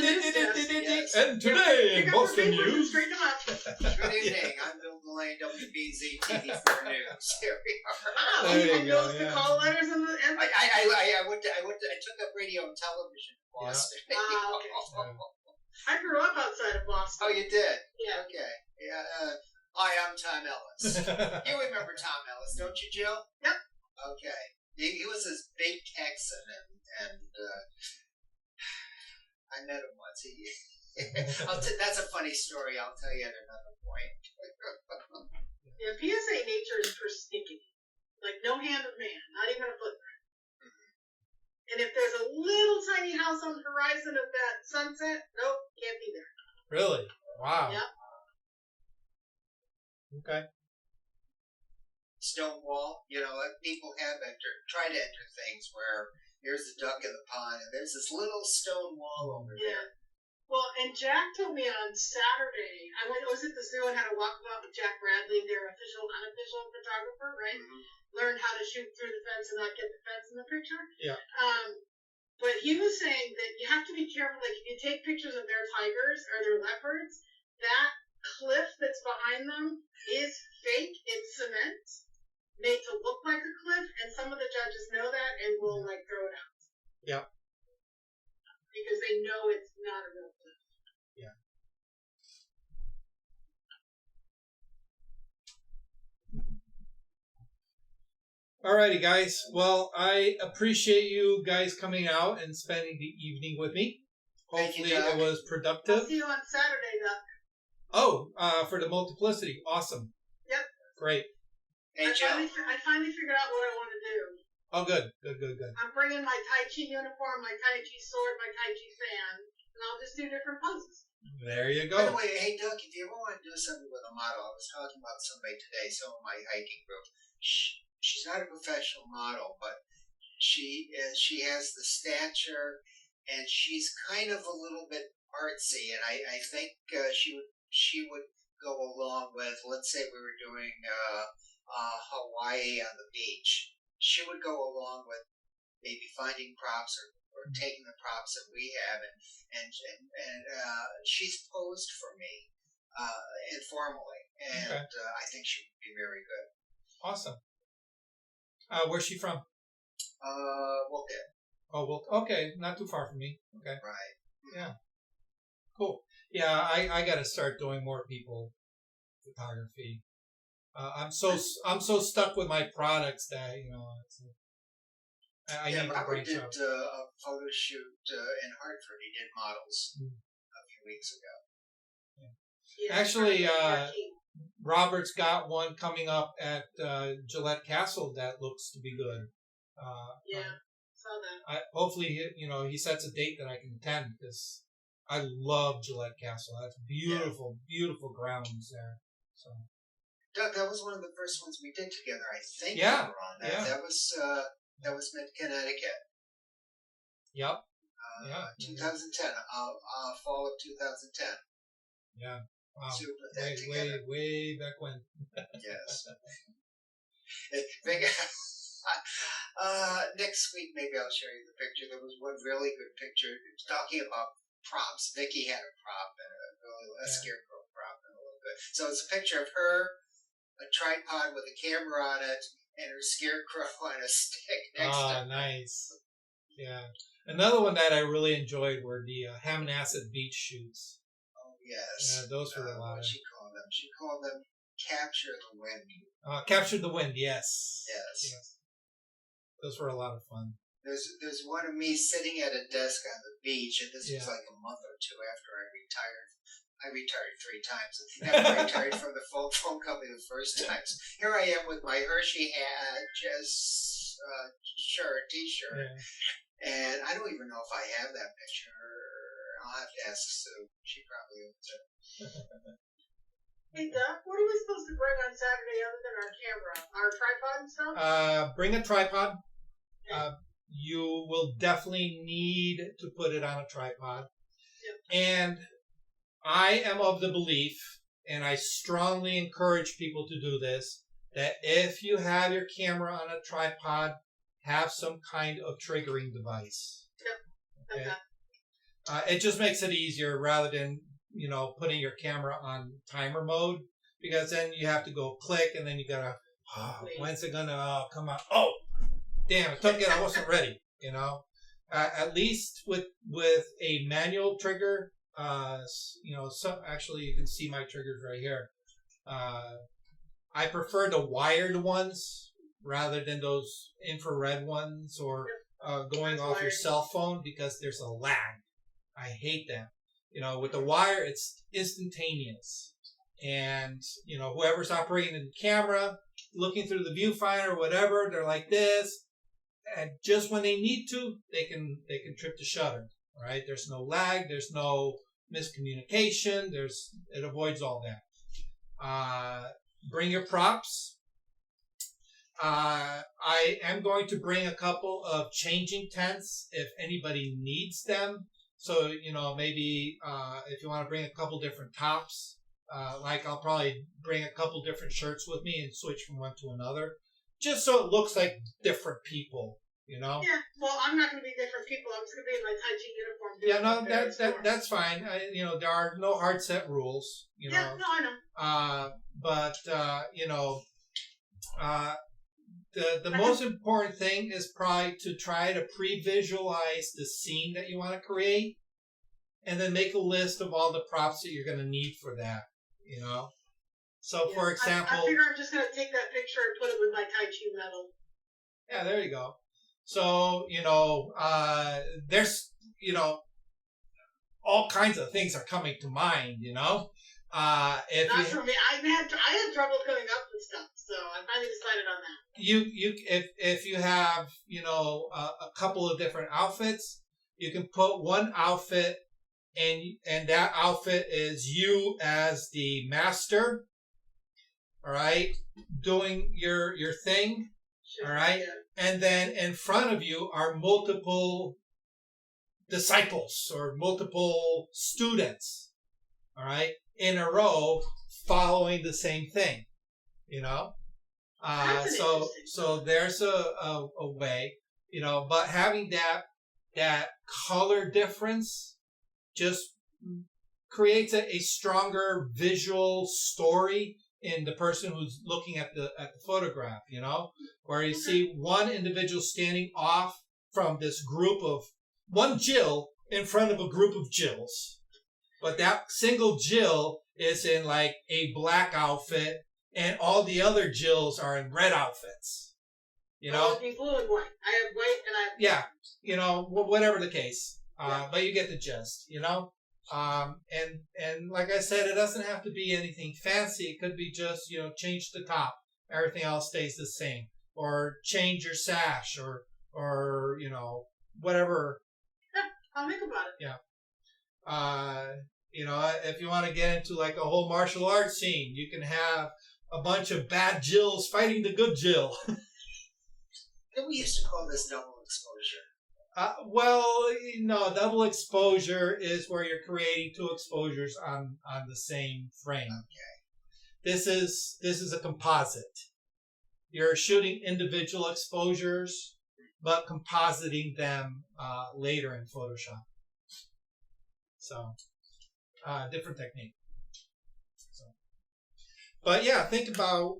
Yes. And today in Boston News. Good evening. I'm Bill Delane, WBZ TV4 News. Here we are. There you And go, those yeah. call letters and the. I took up radio and television in Boston. Okay. I grew up outside of Boston. Oh, you did? Yeah. Okay. Yeah. Hi, I'm Tom Ellis. You remember Tom Ellis, don't you, Jill? Yep. Okay. He was this big Texan, and I met him once. That's a funny story. I'll tell you at another point. Yeah, PSA Nature is persnickety. Like, no hand of man, not even a footprint. And if there's a little tiny house on the horizon of that sunset, nope, can't be there. Really? Wow. Yep. Okay. Stone wall, like people have tried to enter things where here's a duck in the pond and there's this little stone wall over there. Well, and Jack told me on Saturday, I was at the zoo and had a walkabout with Jack Bradley, their unofficial photographer, right? Mm-hmm. Learned how to shoot through the fence and not get the fence in the picture. Yeah. But he was saying that you have to be careful. Like, if you take pictures of their tigers or their leopards, that cliff that's behind them is fake. It's cement made to look like a cliff, and some of the judges know that and will, throw it out. Yeah. Because they know it's not a real cliff. Yeah. Alrighty, guys. Well, I appreciate you guys coming out and spending the evening with me. Hopefully it was productive. I'll see you on Saturday, Doc. Oh, for the multiplicity. Awesome. Yep. Great. Hey, I finally figured out what I want to do. Oh, good. I'm bringing my Tai Chi uniform, my Tai Chi sword, my Tai Chi fan, and I'll just do different poses. There you By the go. way, hey, Doug, if you ever want to do something with a model, I was talking about somebody today, some of my hiking group. She's not a professional model, but she has the stature, and she's kind of a little bit artsy, and I think she would go along with, let's say we were doing Hawaii on the beach. She would go along with maybe finding props or taking the props that we have, and she's posed for me informally, and Okay. I think she would be very good. Awesome. Where's she from? Well, good. Oh, well, okay, not too far from me. Okay, Right. yeah, cool. Yeah, I got to start doing more people photography. I'm so stuck with my products that I need to Robert branch did out. a photo shoot in Hartford. He did models Hmm. a few weeks ago. Yeah, Actually, Marquee. Robert's got one coming up at Gillette Castle that looks to be good. Yeah, saw that. Hopefully, he sets a date that I can attend because I love Gillette Castle. That's beautiful, beautiful grounds there. So. Doug, that was one of the first ones we did together. I think Yeah, you were on that. yeah. That was Mid Connecticut. Yep. 2010. Fall of 2010. Yeah. Wow. So we put that together. Way back when. Yes. Next week, maybe I'll show you the picture. There was one really good picture. It was talking about props. Vicky had a prop and a scarecrow prop and a little bit. So it's a picture of her, a tripod with a camera on it, and her scarecrow on a stick next to her. Nice. Yeah. Another one that I really enjoyed were the ham and acid beach shoots. Oh, yes. Yeah, those were a lot. What she called them? She called them Capture the Wind. Captured the Wind, yes. Yes. Those were a lot of fun. There's one of me sitting at a desk on the beach, and this was Yeah. like a month or two after I retired. I retired 3 times. After I retired from the phone company the first time. So here I am with my Hershey hat, t-shirt, Yeah. and I don't even know if I have that picture. I'll have to ask Sue. She probably owns it. Hey, Doc, what are we supposed to bring on Saturday other than our camera? Our tripod and stuff? Bring a tripod. You will definitely need to put it on a tripod. Yep. And I am of the belief, and I strongly encourage people to do this, that if you have your camera on a tripod, have some kind of triggering device. Yep. Okay. It just makes it easier rather than, putting your camera on timer mode, because then you have to go click and then you gotta, when's it gonna come out? Oh, damn, it took it. I wasn't ready, At least with a manual trigger, actually you can see my triggers right here. I prefer the wired ones rather than those infrared ones or going off your cell phone because there's a lag. I hate that. With the wire, it's instantaneous. And, whoever's operating the camera, looking through the viewfinder or whatever, they're like this. And just when they need to, they can trip the shutter. All right. There's no lag. There's no miscommunication. It avoids all that. Bring your props. I am going to bring a couple of changing tents if anybody needs them. So, maybe if you want to bring a couple different tops, I'll probably bring a couple different shirts with me and switch from one to another, just so it looks like different people, Yeah, well, I'm not going to be different people. I'm just going to be in my Tai Chi uniform. That's fine. There are no hard set rules, Yeah, no, I know. The most important thing is probably to try to pre-visualize the scene that you want to create, and then make a list of all the props that you're going to need for that. So, for example, I figure I'm just going to take that picture and put it with my Tai Chi medal. Yeah, there you go. So, there's, all kinds of things are coming to mind, Not for me. I had trouble coming up with stuff, so I finally decided on that. If you have, a couple of different outfits, you can put one outfit and that outfit is you as the master, all right, doing your thing, all right, and then in front of you are multiple disciples or multiple students, all right, in a row following the same thing, So there's a way, but having that color difference just creates a stronger visual story in the person who's looking at the photograph, where you see one individual standing off from this group of one Jill in front of a group of Jills. But that single Jill is in like a black outfit, and all the other Jills are in red outfits. Oh, it'd be blue and white. I have white and I have whatever the case. But you get the gist, And like I said, it doesn't have to be anything fancy. It could be just, change the top. Everything else stays the same. Or change your sash or whatever. Yeah, I'll think about it. Yeah. If you want to get into like a whole martial arts scene, you can have a bunch of bad Jills fighting the good Jill. We used to call this double exposure. Double exposure is where you're creating two exposures on the same frame. Okay. This is a composite. You're shooting individual exposures, but compositing them later in Photoshop. So, different technique. So, but yeah, think about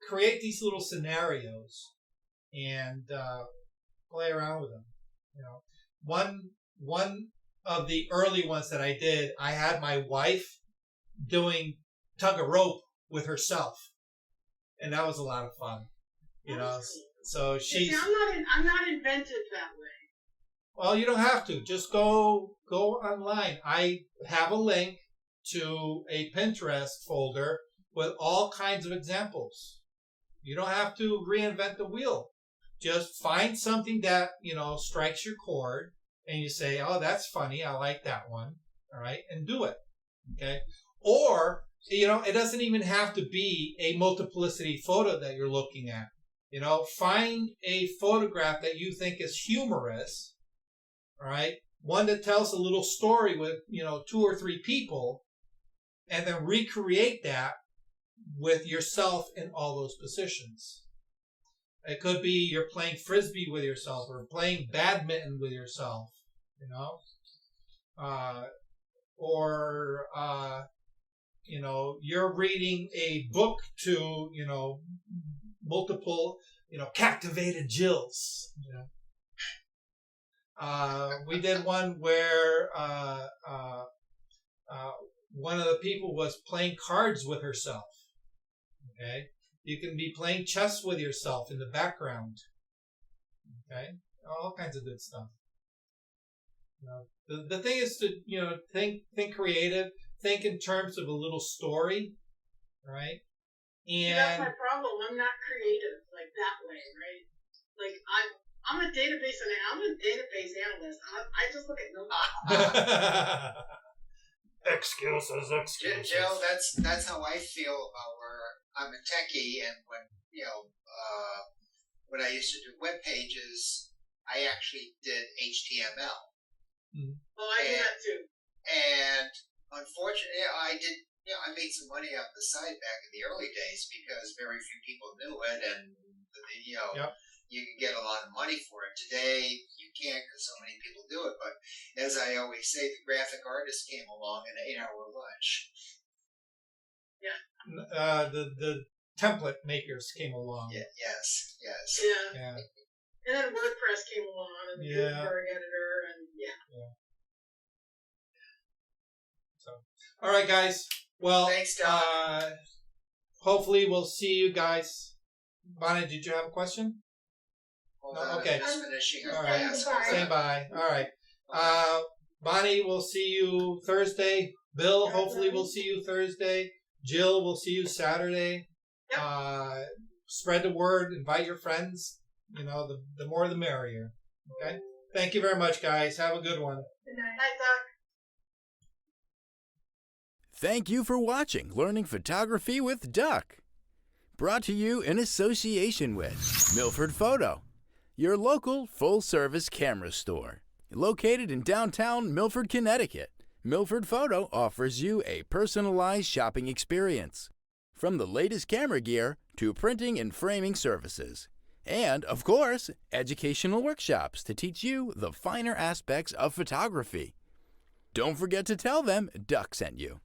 create these little scenarios and play around with them. One of the early ones that I did, I had my wife doing tug of rope with herself, and that was a lot of fun. So she's. See, I'm not inventive that way. Well, you don't have to. Just go online. I have a link to a Pinterest folder with all kinds of examples. You don't have to reinvent the wheel. Just find something that, strikes your chord and you say, oh, that's funny. I like that one. All right. And do it. Okay. Or, it doesn't even have to be a multiplicity photo that you're looking at. Find a photograph that you think is humorous. All right. One that tells a little story with, 2 or 3 people, and then recreate that with yourself in all those positions. It could be you're playing frisbee with yourself or playing badminton with yourself, or you're reading a book to, multiple, captivated Jills. We did one where one of the people was playing cards with herself. Okay, you can be playing chess with yourself in the background. Okay, all kinds of good stuff. The thing is to think creative, think in terms of a little story, right? And that's my problem. I'm not creative like that way, right? Like I'm a database analyst. I just look at numbers. Excuses. Jill, that's how I feel about where I'm a techie, and when I used to do web pages, I actually did HTML. Mm. Well, I do that too. And unfortunately, I made some money off the site back in the early days because very few people knew it, and Yep. You can get a lot of money for it. Today, you can't because so many people do it. But as I always say, the graphic artist came along in an 8-hour lunch. Yeah. The template makers came along. Yeah. Yes. Yeah. And then WordPress came along, and the Gutenberg editor, and yeah. So, all right, guys. Well, thanks, Don. Hopefully, we'll see you guys. Bonnie, did you have a question? No? Okay. Just finishing All our right. class. Say bye. All right. Bonnie, we'll see you Thursday. Bill, hopefully we'll see you Thursday. Jill, we'll see you Saturday. Yep. Spread the word. Invite your friends. The more the merrier. Okay? Thank you very much, guys. Have a good one. Good night. Night, Doc. Thank you for watching Learning Photography with Duck. Brought to you in association with Milford Photo, your local full-service camera store. Located in downtown Milford, Connecticut, Milford Photo offers you a personalized shopping experience. From the latest camera gear to printing and framing services. And, of course, educational workshops to teach you the finer aspects of photography. Don't forget to tell them Duck sent you.